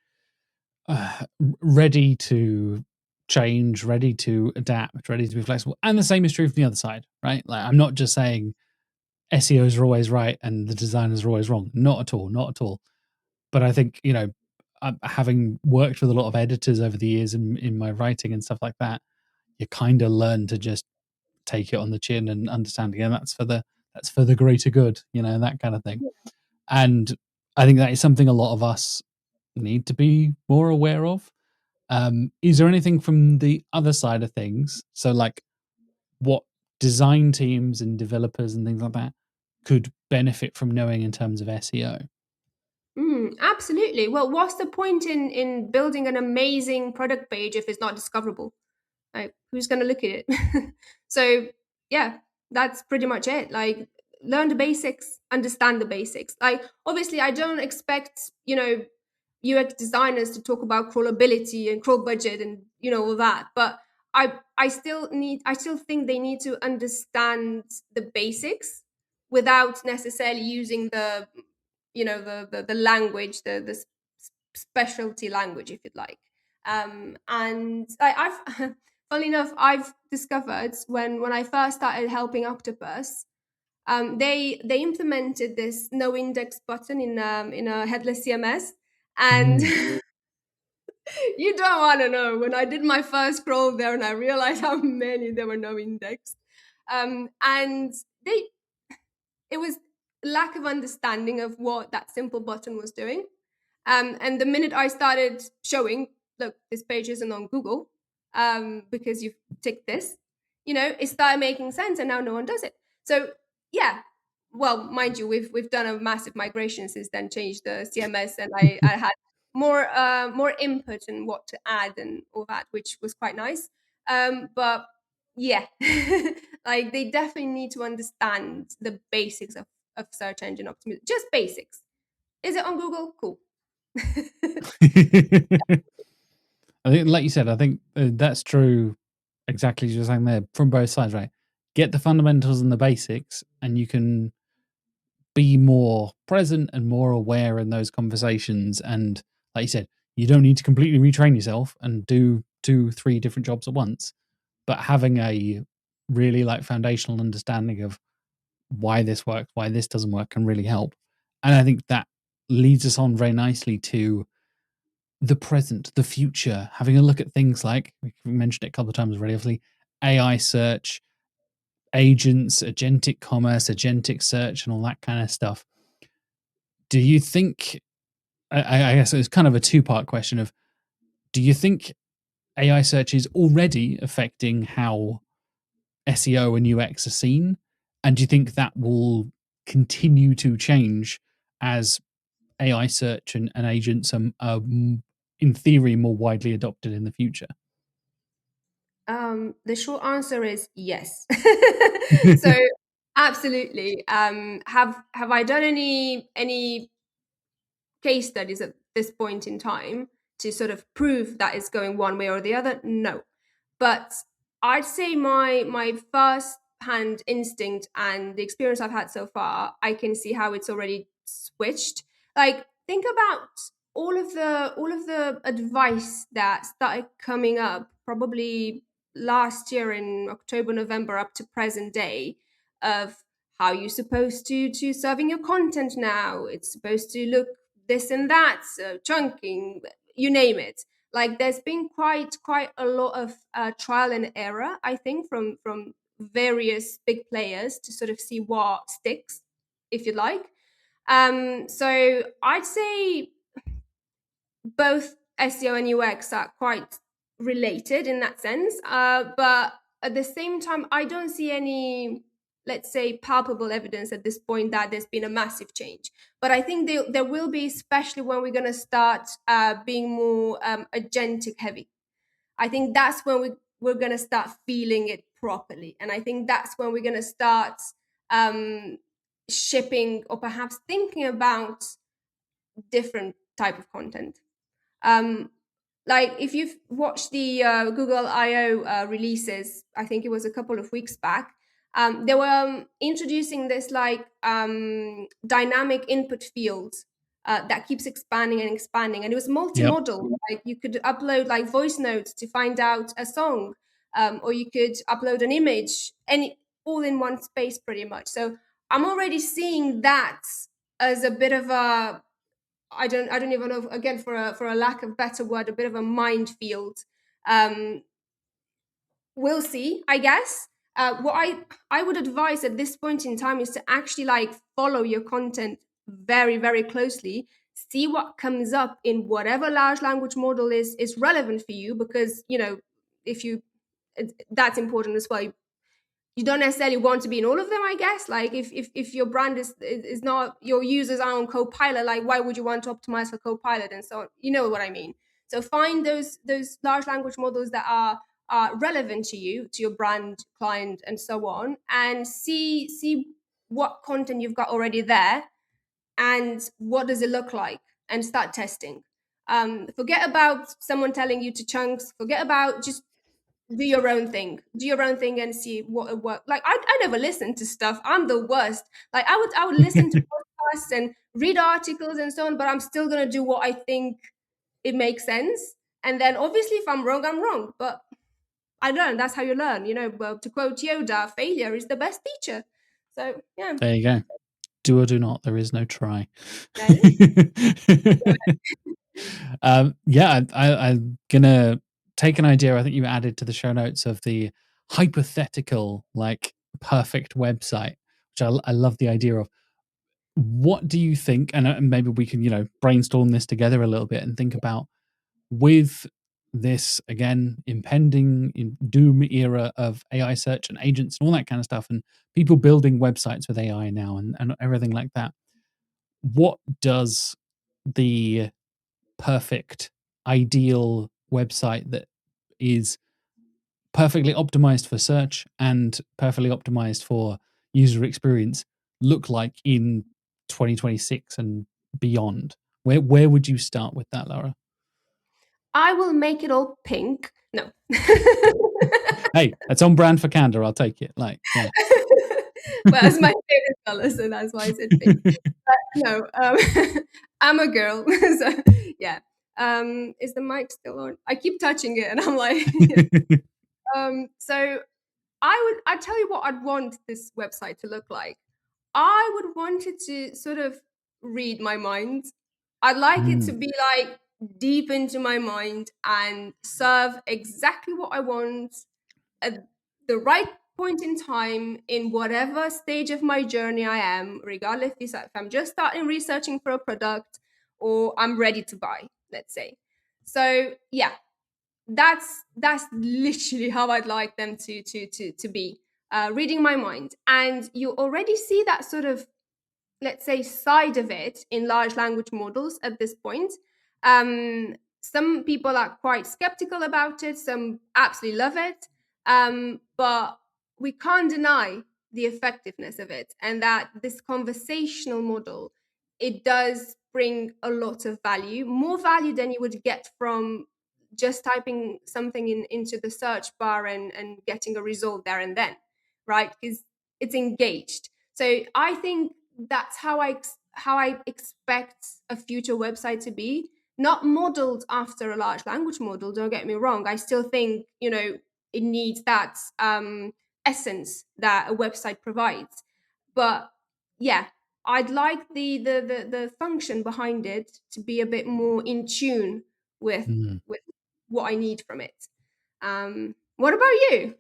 ready to change, ready to adapt, ready to be flexible. And the same is true from the other side, right? Like, I'm not just saying SEOs are always right and the designers are always wrong. Not at all, not at all. But I think, having worked with a lot of editors over the years in my writing and stuff like that, you kind of learn to just take it on the chin and understand, again, that's for the greater good, that kind of thing. And I think that is something a lot of us need to be more aware of. Is there anything from the other side of things? So, like, what design teams and developers and things like that could benefit from knowing in terms of SEO? Absolutely. Well, what's the point in building an amazing product page if it's not discoverable? Like, who's going to look at it? So, yeah, that's pretty much it. Like, learn the basics, understand the basics. Like, obviously, I don't expect, UX designers to talk about crawlability and crawl budget and, all that. But I still think they need to understand the basics without necessarily using the language, the specialty language, if you'd like. And I've funnily enough, I've discovered when I first started helping Octopus, they implemented this no index button in a headless CMS, and Mm. you don't want to know, when I did my first scroll there and I realized how many there were no indexed, and they it was lack of understanding of what that simple button was doing. And the minute I started showing, look, this page isn't on Google, because you've ticked this, it started making sense, and now no one does it. So yeah, well, mind you, we've done a massive migration since then, changed the CMS, and I had more input and what to add and all that, which was quite nice. But yeah, like, they definitely need to understand the basics of search engine optimization, just basics. Is it on Google? Cool. I think, like you said, I think that's true. Exactly as you're saying there, from both sides, right? Get the fundamentals and the basics, and you can be more present and more aware in those conversations. And like you said, you don't need to completely retrain yourself and do 2-3 different jobs at once, but having a really like foundational understanding of why this works, why this doesn't work, can really help. And I think that leads us on very nicely to the present, the future, having a look at things like, we mentioned it a couple of times already, obviously, AI search, agents, agentic commerce, agentic search, and all that kind of stuff. Do you think, I guess it's kind of a two-part question of, do you think AI search is already affecting how SEO and UX are seen? And do you think that will continue to change as AI search and agents are, in theory, more widely adopted in the future? The short answer is yes. So absolutely. Have I done any case studies at this point in time to sort of prove that it's going one way or the other? No. But I'd say my first hand instinct and the experience I've had so far, I can see how it's already switched. Like, think about all of the advice that started coming up probably last year in October, November up to present day, of how you're supposed to serving your content now. It's supposed to look this and that, chunking, you name it. Like, there's been quite a lot of trial and error, I think, from various big players to sort of see what sticks, if you like. So I'd say both SEO and UX are quite related in that sense. But at the same time, I don't see any, let's say, palpable evidence at this point that there's been a massive change. But I think there will be, especially when we're going to start being more agentic heavy. I think that's when we're going to start feeling it properly. And I think that's when we're going to start um, shipping or perhaps thinking about different type of content. Um, like, if you've watched the Google I/O releases, I think it was a couple of weeks back. They were introducing this like dynamic input field that keeps expanding and expanding, and it was Yep. multimodal. Like, you could upload like voice notes to find out a song, or you could upload an image, any all in one space, pretty much. So I'm already seeing that as a bit of a, I don't even know, again, for a lack of better word, a bit of a minefield. Um, we'll see, I guess. What I would advise at this point in time is to actually like follow your content very, very closely. See what comes up in whatever large language model is relevant for you, because if you that's important as well. You don't necessarily want to be in all of them, I guess. Like, if your brand is not, your users are on Copilot, like, why would you want to optimize for Copilot and so on? You know what I mean? So find those large language models that are relevant to you, to your brand, client, and so on, and see what content you've got already there and what does it look like, and start testing. Forget about someone telling you to chunks. Forget about, just do your own thing. Do your own thing and see what it works. Like, I never listen to stuff. I'm the worst. Like, I would listen to podcasts and read articles and so on, but I'm still gonna do what I think it makes sense. And then obviously, if I'm wrong, I'm wrong. But I learn. That's how you learn. Well, to quote Yoda, failure is the best teacher. So yeah. There you go. Do or do not. There is no try. Right. Yeah, I'm gonna take an idea I think you added to the show notes of the hypothetical, like, perfect website, which I love the idea of. What do you think? And maybe we can, brainstorm this together a little bit and think about, with this again impending doom era of AI search and agents and all that kind of stuff, and people building websites with AI now and everything like that. What does the perfect, ideal website that is perfectly optimized for search and perfectly optimized for user experience look like in 2026 and beyond? Where would you start with that, Laura? I will make it all pink. No. Hey, that's on brand for Candour. I'll take it. Like, yeah. Well, it's my favorite color, so that's why I said pink. But no, I'm a girl, so yeah. Is the mic still on? I keep touching it and I'm like, so I tell you what I'd want this website to look like. I would want it to sort of read my mind. I'd like it to Mm, be like deep into my mind and serve exactly what I want at the right point in time in whatever stage of my journey I am, regardless if I'm just starting researching for a product or I'm ready to buy, let's say. So yeah, that's literally how I'd like them to be, reading my mind. And you already see that sort of, let's say, side of it in large language models at this point. Some people are quite skeptical about it, some absolutely love it, but we can't deny the effectiveness of it, and that this conversational model, it does bring a lot of value, more value than you would get from just typing something into the search bar and getting a result there and then, right? Because it's engaged. So I think that's how I expect a future website to be, not modeled after a large language model. Don't get me wrong. I still think, it needs that essence that a website provides. But yeah, I'd like the function behind it to be a bit more in tune with mm. with what I need from it. What about you?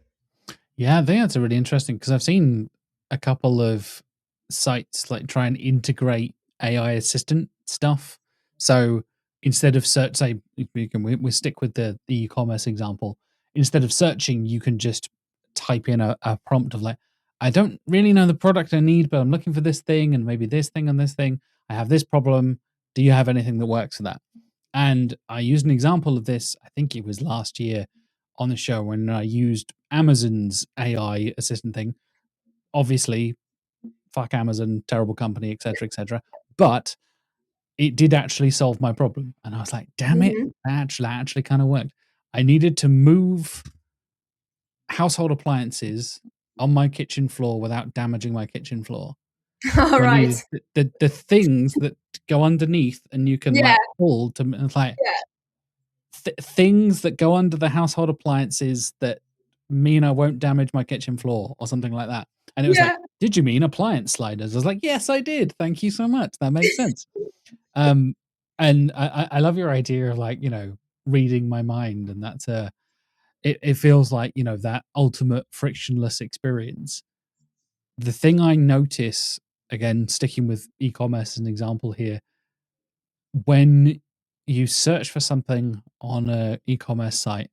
Yeah, I think that's a really interesting because I've seen a couple of sites like try and integrate AI assistant stuff. So instead of search, say we stick with the e-commerce example. Instead of searching, you can just type in a prompt of like, I don't really know the product I need, but I'm looking for this thing and maybe this thing and this thing. I have this problem. Do you have anything that works for that? And I used an example of this. I think it was last year on the show when I used Amazon's AI assistant thing. Obviously, fuck Amazon, terrible company, etc., etc. But it did actually solve my problem, and I was like, "Damn it, Mhm. that actually kind of worked." I needed to move household appliances on my kitchen floor without damaging my kitchen floor. All So I right. needed the things that go underneath, and you can Yeah, like pull to it's like yeah, things that go under the household appliances that mean I won't damage my kitchen floor or something like that. And it was like, yeah. "Did you mean appliance sliders?" I was like, "Yes, I did. Thank you so much. That makes sense." Um, and I love your idea of like, reading my mind, and that's it feels like, that ultimate frictionless experience. The thing I notice, again, sticking with e-commerce as an example here, when you search for something on a e-commerce site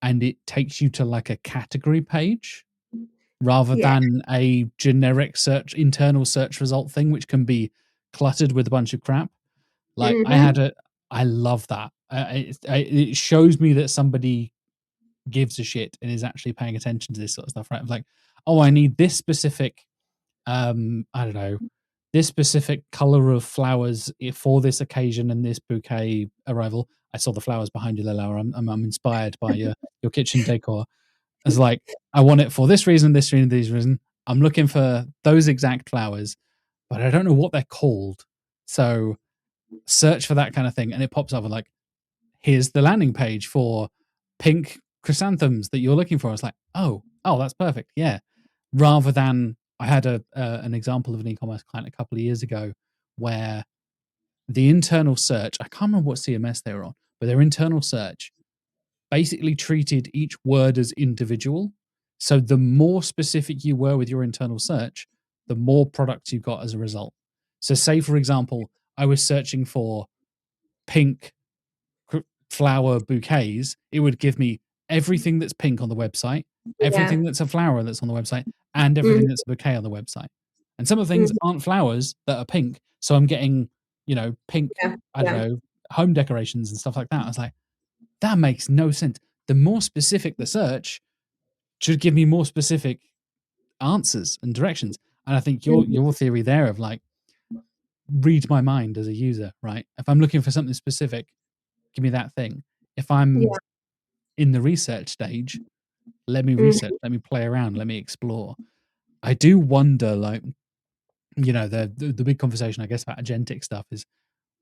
and it takes you to like a category page rather Yeah. than a generic search internal search result thing which can be cluttered with a bunch of crap. Like Mhm. I love that. It shows me that somebody gives a shit and is actually paying attention to this sort of stuff, right? Like, oh, I need this specific I don't know, this specific color of flowers for this occasion and this bouquet arrival. I saw the flowers behind you, Lila. I'm inspired by your kitchen decor. It's like, I want it for this reason, this reason. I'm looking for those exact flowers, but I don't know what they're called. So search for that kind of thing. And it pops up with like, here's the landing page for pink chrysanthemums that you're looking for. I was like, oh, that's perfect. Yeah. Rather than I had an example of an e-commerce client a couple of years ago where the internal search, I can't remember what CMS they were on, but their internal search basically treated each word as individual. So the more specific you were with your internal search, the more products you got as a result. So say, for example, I was searching for pink flower bouquets, it would give me everything that's pink on the website, Yeah. everything that's a flower that's on the website, and Mhm. everything that's a bouquet on the website. And some of the things Mhm. aren't flowers that are pink. So I'm getting, pink, Yeah. I don't Yeah. know, home decorations and stuff like that. I was like, that makes no sense. The more specific the search should give me more specific answers and directions. And I think your Mhm. your theory there of like read my mind as a user, right? If I'm looking for something specific, give me that thing. If I'm Yeah. in the research stage, let me research, Mhm. let me play around, let me explore. I do wonder, like, the big conversation, I guess, about agentic stuff is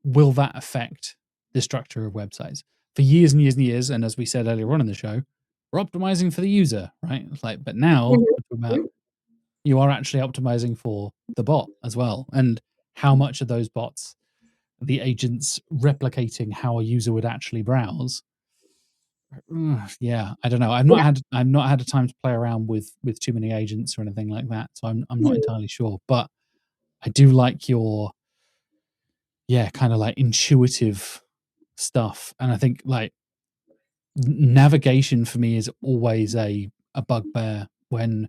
will that affect? the structure of websites for years and years and years. And as we said earlier on in the show, we're optimizing for the user, right? It's like, but now about you are actually optimizing for the bot as well, and how much of those bots, the agents replicating how a user would actually browse. Yeah, I don't know. Yeah. I've not had a time to play around with too many agents or anything like that, so I'm not Hmm. entirely sure. But I do like your kind of like intuitive stuff, and I think like navigation for me is always a bugbear when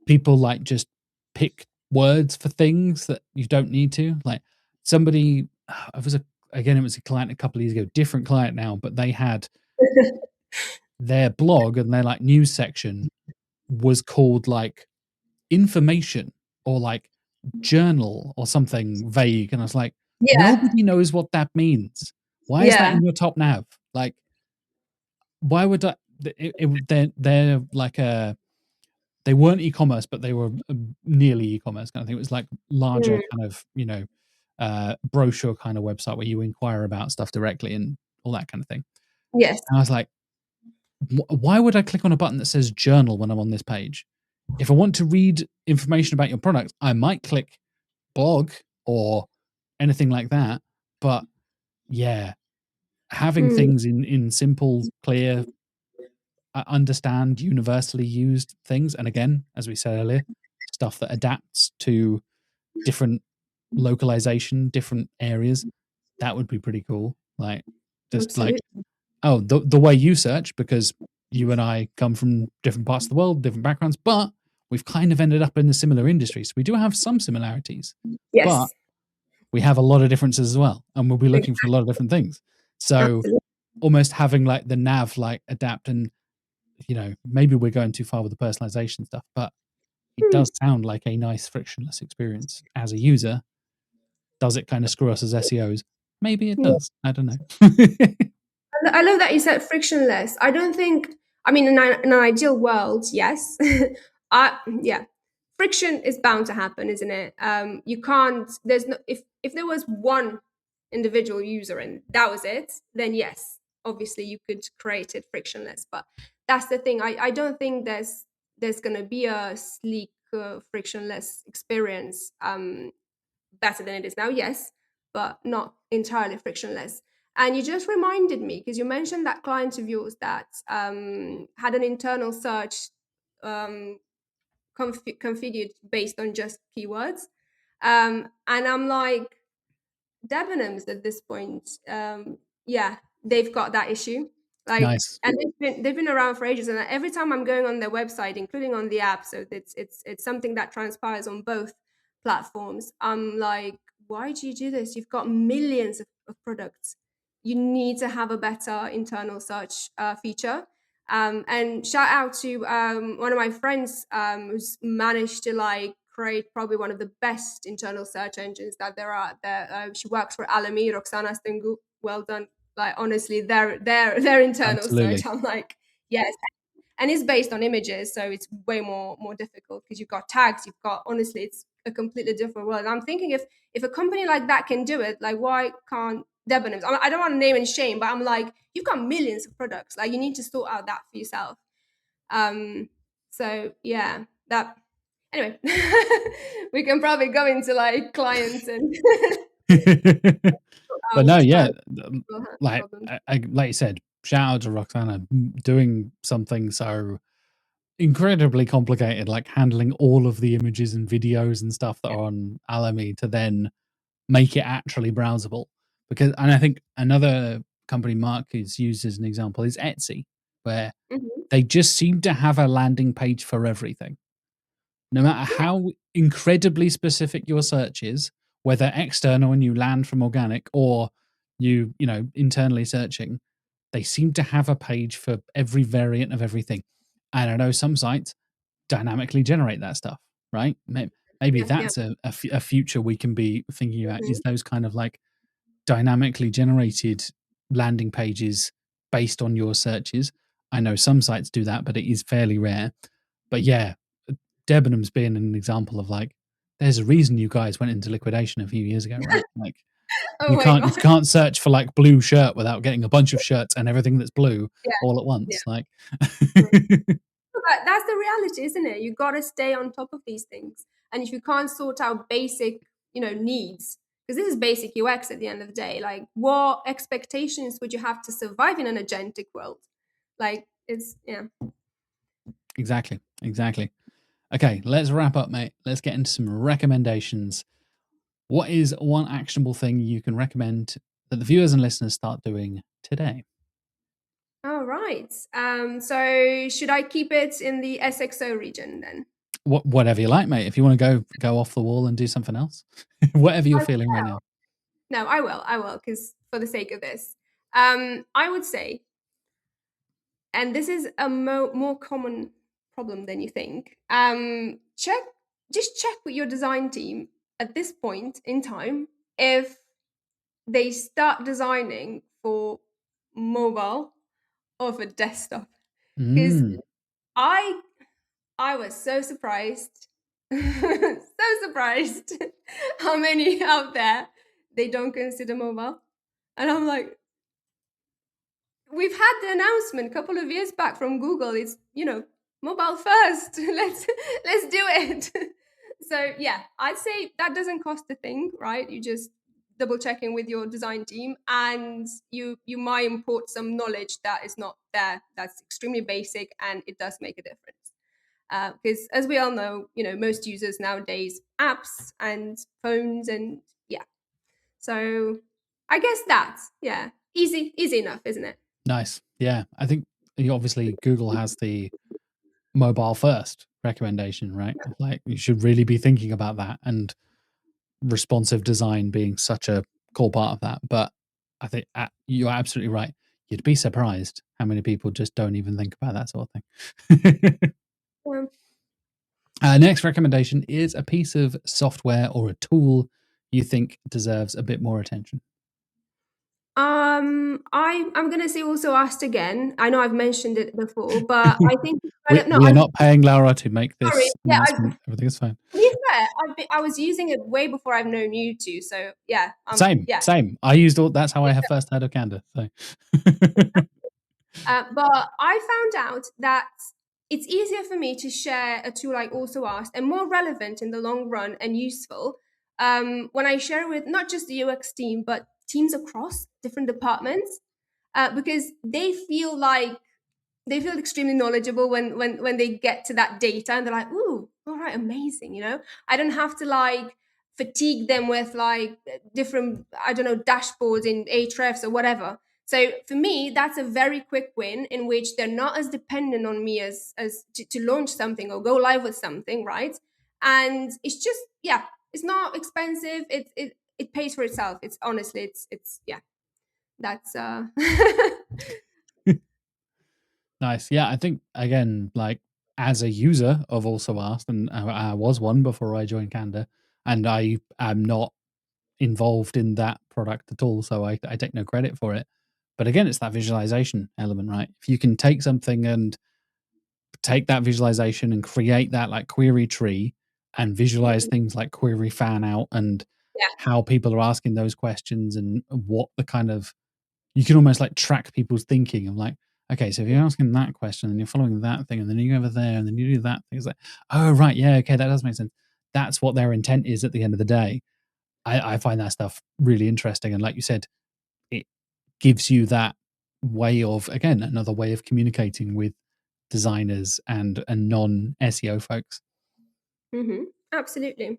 people like just pick words for things that you don't need to. Like somebody, it was it was a client a couple of years ago, different client now, but they had their blog and their like news section was called like information or like journal or something vague, and I was like, Yeah. nobody knows what that means. Why is that Yeah. in your top nav? Like, why would I? They're like a they weren't e-commerce, but they were nearly e-commerce kind of thing. It was like larger Mm. kind of brochure kind of website where you inquire about stuff directly and all that kind of thing. Yes. And I was like, why would I click on a button that says journal when I'm on this page? If I want to read information about your product, I might click blog or anything like that. But yeah, having Mm. things in simple, clear, understand, universally used things, and again, as we said earlier, stuff that adapts to different localization, different areas, that would be pretty cool. Like, just like, Absolutely. oh, the way you search, because you and I come from different parts of the world, different backgrounds, but we've kind of ended up in a similar industry. So we do have some similarities, but Yes. we have a lot of differences as well. And we'll be looking for a lot of different things. So Absolutely. almost having like the nav like adapt, and maybe we're going too far with the personalization stuff, but it Hmm. does sound like a nice frictionless experience as a user. Does it kind of screw us as SEOs? Maybe it Yeah. does. I don't know. I love that you said frictionless. I don't think, I mean, in an ideal world, yes. Yeah, friction is bound to happen, isn't it? You can't, there's no, if there was one individual user and that was it, then yes, obviously you could create it frictionless. But that's the thing. I don't think there's going to be a sleek, frictionless experience. Better than it is now, yes, but not entirely frictionless. And you just reminded me because you mentioned that client of yours that had an internal search um, configured based on just keywords. And I'm like, Debenhams at this point, yeah, they've got that issue. Like, Nice. and they've been around for ages. And every time I'm going on their website, including on the app, so it's something that transpires on both platforms. I'm like, why do you do this? You've got millions of products. You need to have a better internal search feature. And shout out to one of my friends who's managed to like create probably one of the best internal search engines that there are there. She works for Alami, Roxana Stengu. Well done. Like honestly, their internal search. Absolutely. I'm like, yes. And it's based on images, so it's way more difficult because you've got tags, you've got honestly, it's a completely different world. And I'm thinking if a company like that can do it, like why can't Debenhams? I don't want to name and shame, but I'm like, you've got millions of products. Like you need to sort out that for yourself. Um, so yeah, that anyway, we can probably go into like clients and But no, yeah, internal like problems. like you said, shout out to Roxana doing something so incredibly complicated, like handling all of the images and videos and stuff that are on Alamy to then make it actually browsable. And I think another company Mark is used as an example is Etsy, where Mhm. they just seem to have a landing page for everything. No matter Yeah, how incredibly specific your search is, whether external and you land from organic or internally searching, they seem to have a page for every variant of everything. And I know some sites dynamically generate that stuff, right? Maybe yeah, yeah. that's a future we can be thinking about, is Mhm. those kind of like dynamically generated landing pages based on your searches. I know some sites do that, but it is fairly rare. But yeah, Debenhams being an example of like, there's a reason you guys went into liquidation a few years ago, right? Like, Oh You my can't god. search for like blue shirt without getting a bunch of shirts and everything that's blue Yeah, all at yeah. once. Like, But that's the reality, isn't it? You got to stay on top of these things. And if you can't sort out basic, needs, because this is basic UX at the end of the day, like what expectations would you have to survive in an agentic world? Like it's yeah. exactly, exactly. Okay, let's wrap up, mate. Let's get into some recommendations. What is one actionable thing you can recommend that the viewers and listeners start doing today? All right. So should I keep it in the SXO region then? Whatever you like, mate. If you want to go off the wall and do something else, whatever you're I feeling right now. No, I will, because for the sake of this, I would say, and this is a more common problem than you think. Just check with your design team at this point in time if they start designing for mobile or for desktop, because Mm. I I was so surprised, so surprised how many out there they don't consider mobile, and I'm like, we've had the announcement a couple of years back from Google. It's mobile first. Let's do it. So yeah, I'd say that doesn't cost a thing, right? You just double checking with your design team, and you might import some knowledge that is not there. That's extremely basic, and it does make a difference. Because as we all know, most users nowadays apps and phones, and yeah. So I guess that's yeah, easy enough, isn't it? Nice. Yeah, I think obviously Google has the mobile first recommendation, right? Like you should really be thinking about that, and responsive design being such a core part of that. But I think you're absolutely right. You'd be surprised how many people just don't even think about that sort of thing. Yeah. Next recommendation is a piece of software or a tool you think deserves a bit more attention. I'm gonna say also asked again. I know I've mentioned it before, but I think I don't know. We are not paying Laura to make Sorry. this Yeah, announcement. Everything is fine. to be fair, I was using it way before I've known you two. So yeah, Same, yeah. same. I used all. That's how I have first heard of Candour. So, But I found out that it's easier for me to share a tool I also asked, and more relevant in the long run and useful, when I share with not just the UX team but teams across different departments, because they feel extremely knowledgeable when they get to that data, and they're like, ooh, all right, amazing. I don't have to like fatigue them with like different, I don't know, dashboards in Ahrefs or whatever. So for me, that's a very quick win in which they're not as dependent on me as to launch something or go live with something, right? And it's just yeah, it's not expensive. It pays for itself. It's honestly, it's yeah, that's nice. Yeah, I think again, like as a user of Also Asked, and I was one before I joined Candour, and I am not involved in that product at all, so I take no credit for it. But again, it's that visualization element, right? If you can take something and take that visualization and create that like query tree and visualize things like query fan out and yeah. how people are asking those questions and what the kind of you can almost like track people's thinking of like, okay, so if you're asking that question and you're following that thing and then you go over there and then you do that thing, it's like, oh right, yeah, okay, that does make sense. That's what their intent is at the end of the day. I find that stuff really interesting. And like you said, it gives you that way of, again, another way of communicating with designers and non SEO folks. Absolutely.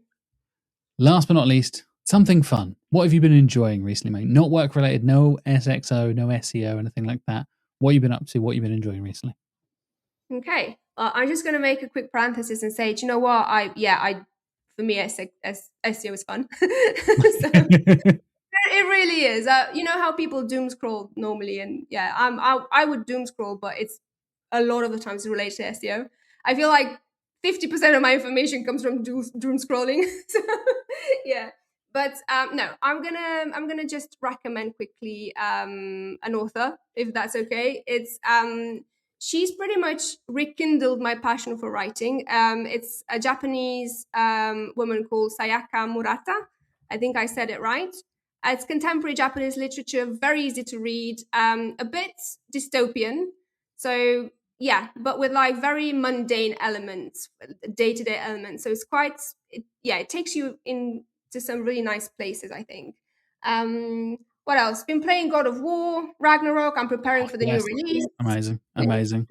Last but not least, something fun. What have you been enjoying recently, mate? Not work related, no SXO, no SEO, anything like that. What have you been up to? What have you been enjoying recently? Okay. I'm just going to make a quick parenthesis and say, do you know what? For me, SEO is fun. So it really is. You know how people doom scroll normally, and yeah, I would doom scroll, but it's a lot of the times related to SEO. I feel like 50% of my information comes from doom scrolling. So yeah, but no, I'm gonna just recommend quickly an author, if that's okay. It's she's pretty much rekindled my passion for writing. It's a Japanese woman called Sayaka Murata. I think I said it right. It's contemporary Japanese literature, very easy to read, a bit dystopian. So yeah, but with like very mundane elements, day-to-day elements. So it's quite, it takes you into some really nice places, I think. What else? Been playing God of War, Ragnarok. I'm preparing for the new Yes, release. amazing, Yeah, amazing.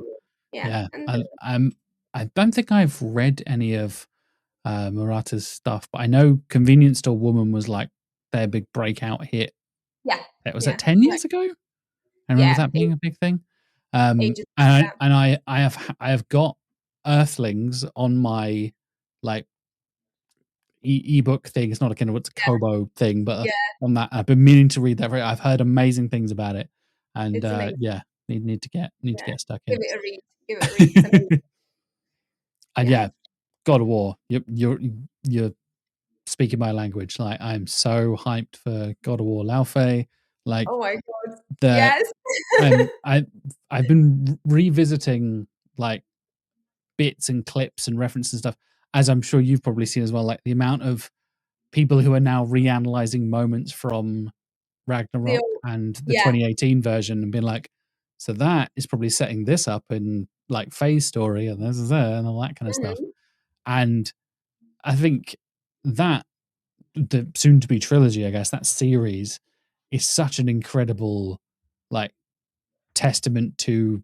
yeah. Yeah, And I don't think I've read any of Murata's stuff, but I know Convenience Store Woman was like their big breakout hit. yeah, That was that yeah, 10 years ago. I remember yeah. that being a big thing. Ages. And Yeah, I have got Earthlings on my like ebook thing. It's not a Kindle, it's a Kobo thing, but yeah. on that, I've been meaning to read that. I've heard amazing things about it, and It's amazing. yeah, need to Yeah, get stuck give in. it a read. Give it a read. It's amazing. And Yeah. yeah, God of War. You're speaking my language. Like I'm so hyped for God of War Laufey. Like Oh my god. the Yes. I've been revisiting like bits and clips and references and stuff, as I'm sure you've probably seen as well. Like the amount of people who are now reanalyzing moments from The Ragnarok old, and the yeah. 2018 version and being like, so that is probably setting this up in like phase story and this is there and all that kind of stuff. Mhm. And I think that the soon to be trilogy, I guess, that series is such an incredible like testament to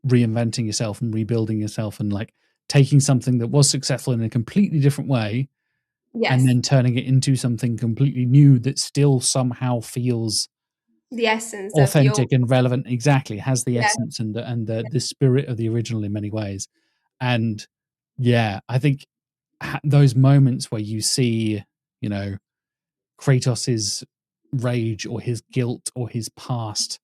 reinventing yourself and rebuilding yourself and like taking something that was successful in a completely different way and Yes. then turning it into something completely new that still somehow feels The essence of the old. authentic and relevant. Exactly, has the Yeah. essence and the spirit of the original in many ways. And yeah, I think those moments where you see, you know, Kratos's rage or his guilt or his past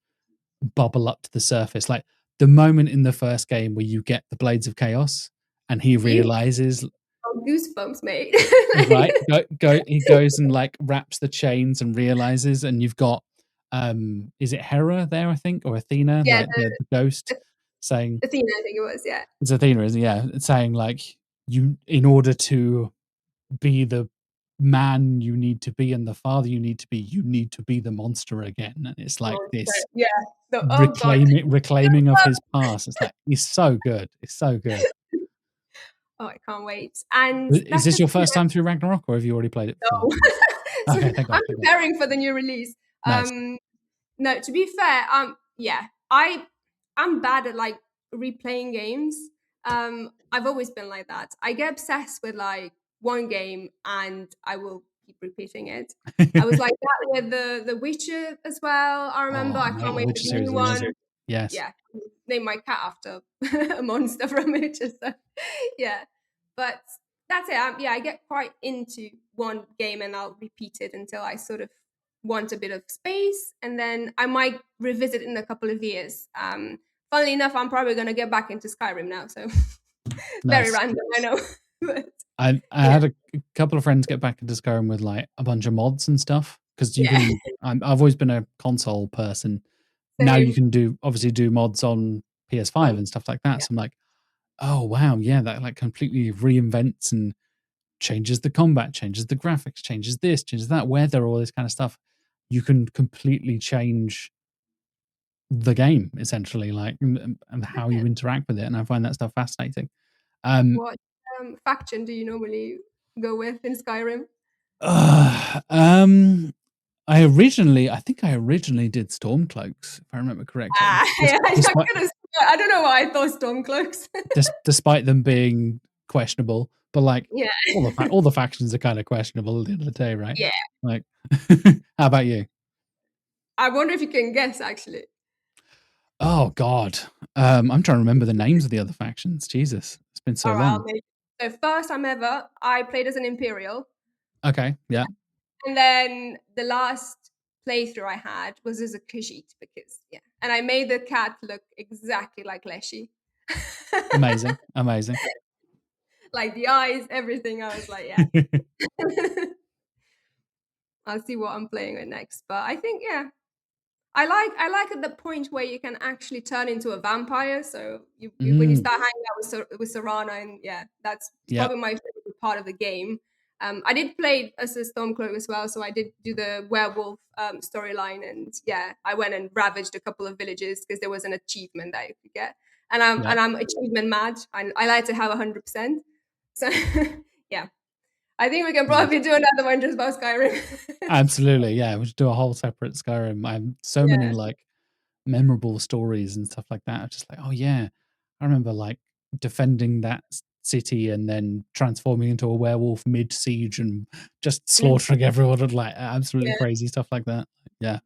bubble up to the surface, like the moment in the first game where you get the Blades of Chaos and he You realizes, got goosebumps, mate. right, Like, he goes and like wraps the chains and realizes, and you've got is it Hera there, I think, or Athena, yeah, like the ghost saying, Athena, I think it was. Yeah. it's Athena, isn't it? Yeah, it's saying like, you, in order to be the man you need to be and the father you need to be the monster again. And it's like Monster. this Yeah. So, oh god. reclaiming of his past. It's like, he's so good. It's so good. Oh, I can't wait. And Is that's this the your thing. first time through Ragnarok, or have you already played it before? No. So Okay, thank God, I'm thank God. preparing for the new release. Nice. No, to be fair, yeah, I'm bad at like replaying games. I've always been like that. I get obsessed with like one game and I will keep repeating it. I was like that with the Witcher as well. I remember Oh, I mate, can't the wait for Witcher the series new is one. amazing. Yes. Yeah, name my cat after a monster from Witcher. So yeah, but that's it. Yeah, I get quite into one game and I'll repeat it until I sort of want a bit of space, and then I might revisit in a couple of years. Funnily enough, I'm probably going to get back into Skyrim now, so very Nice. random, I know. But I yeah, had a couple of friends get back into Skyrim with like a bunch of mods and stuff, because you yeah, can. I've always been a console person. Now you same. can obviously do mods on PS5 and stuff like that. Yeah. So I'm like, oh wow, yeah, that like completely reinvents and changes the combat, changes the graphics, changes this, changes that, weather, all this kind of stuff. You can completely change the game essentially, like and how you interact with it. And I find that stuff fascinating. Um, What faction do you normally go with in Skyrim? uh, um, I think I originally did Stormcloaks, if I remember correctly. Yeah, Despite I don't know why I thought Stormcloaks. despite them being questionable, but like Yeah, all the factions are kind of questionable at the end of the day, right? yeah. Like, how about you? I wonder if you can guess actually. Oh God, I'm trying to remember the names of the other factions. Jesus, it's been so All right, I'll long. make. So first time ever, I played as an Imperial. Okay, yeah, And then the last playthrough I had was as a Khajiit because yeah, and I made the cat look exactly like Leshy, amazing, amazing. like the eyes, everything. I was like, yeah, I'll see what I'm playing with next. But I think yeah, I like at the point where you can actually turn into a vampire. So you when you Mm, start hanging out with Serana, and yeah, that's yeah, probably my favorite part of the game. I did play as a Stormcloak as well, so I did do the werewolf storyline, and yeah, I went and ravaged a couple of villages because there was an achievement that you could get, and Yeah, I'm achievement mad. I like to have 100%. So yeah, I think we can nice. probably do another one just about Skyrim. Absolutely, yeah, we should do a whole separate Skyrim. I have so many, Yeah. like, memorable stories and stuff like that. I'm just like, "Oh, yeah. I remember, like, defending that city and then transforming into a werewolf mid-siege and just Mm, slaughtering everyone and, like, absolutely yeah, crazy stuff like that." Yeah,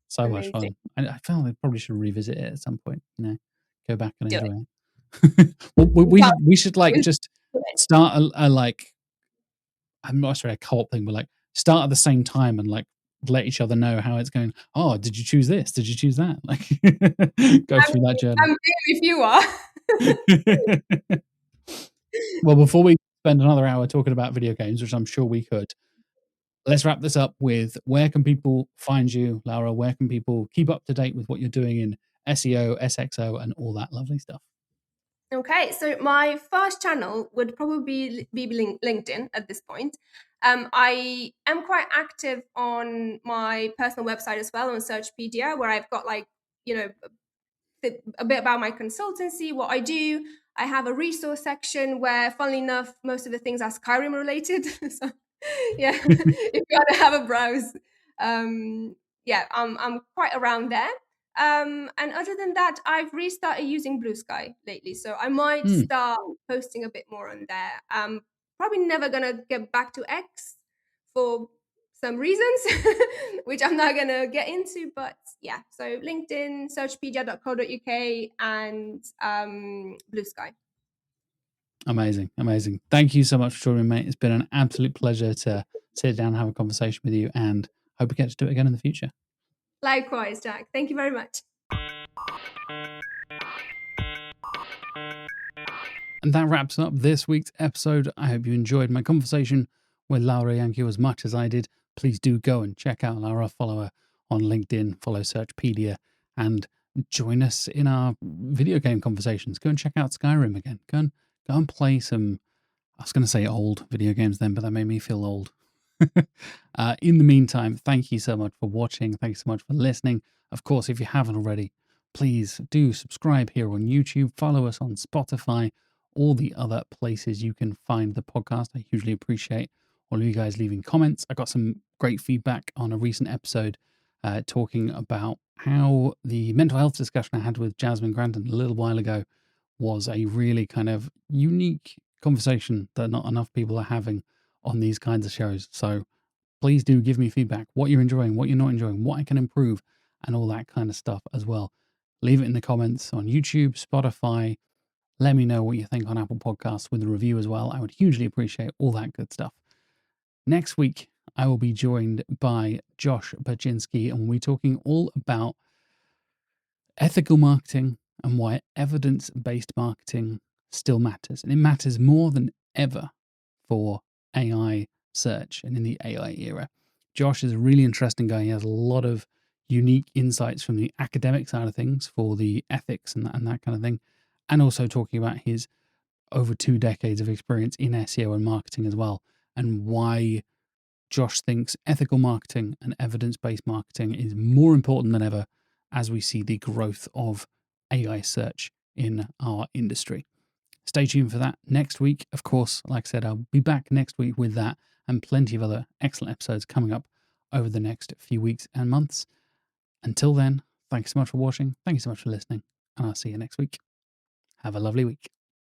so much amazing. fun. I feel I probably should revisit it at some point, go back and Do enjoy it. it. Well, You can't we should, like, do just it. start like, I'm not sure a co-op thing, but, like, start at the same time and, like, let each other know how it's going. "Oh, did you choose this? Did you choose that?" Like, go through that journey. I'm here if you are. Well, before we spend another hour talking about video games, which I'm sure we could, let's wrap this up with where can people find you, Laura? Where can people keep up to date with what you're doing in SEO, SXO, and all that lovely stuff? Okay, so my first channel would probably be LinkedIn at this point. I am quite active on my personal website as well on Searchpedia, where I've got like, you know, a bit about my consultancy, what I do. I have a resource section where, funnily enough, most of the things are Skyrim related. So, yeah, if you want to have a browse, yeah, I'm quite around there. And other than that, I've restarted using Blue Sky lately, so I might Hmm, start posting a bit more on there. Probably never gonna get back to X for some reasons, which I'm not gonna get into. But yeah, so LinkedIn, searchpedia.co.uk, and Blue Sky. amazing, amazing. Thank you so much for joining me, mate. It's been an absolute pleasure to sit down and have a conversation with you, and hope we get to do it again in the future. Likewise, Jack. Thank you very much. And that wraps up this week's episode. I hope you enjoyed my conversation with Laura Iancu as much as I did. Please do go and check out Laura, follow her on LinkedIn, follow Searchpedia, and join us in our video game conversations. Go and check out Skyrim again. Go and play some, I was going to say old video games then, but that made me feel old. In the meantime, thank you so much for watching. Thanks so much for listening. Of course, if you haven't already, please do subscribe here on YouTube, follow us on Spotify, all the other places you can find the podcast. I hugely appreciate all of you guys leaving comments. I got some great feedback on a recent episode talking about how the mental health discussion I had with Jasmine Granton a little while ago was a really kind of unique conversation that not enough people are having on these kinds of shows. So please do give me feedback, what you're enjoying, what you're not enjoying, what I can improve, and all that kind of stuff as well. Leave it in the comments on YouTube, Spotify. Let me know what you think on Apple Podcasts with a review as well. I would hugely appreciate all that good stuff. Next week, I will be joined by Josh Baczynski, and we'll be talking all about ethical marketing and why evidence based marketing still matters. And it matters more than ever for AI search and in the AI era. Josh is a really interesting guy. He has a lot of unique insights from the academic side of things for the ethics and that kind of thing. And also talking about his over 2 decades of experience in SEO and marketing as well, and why Josh thinks ethical marketing and evidence based marketing is more important than ever as we see the growth of AI search in our industry. Stay tuned for that next week. Of course, like I said, I'll be back next week with that and plenty of other excellent episodes coming up over the next few weeks and months. Until then, thanks so much for watching. Thank you so much for listening, and I'll see you next week. Have a lovely week.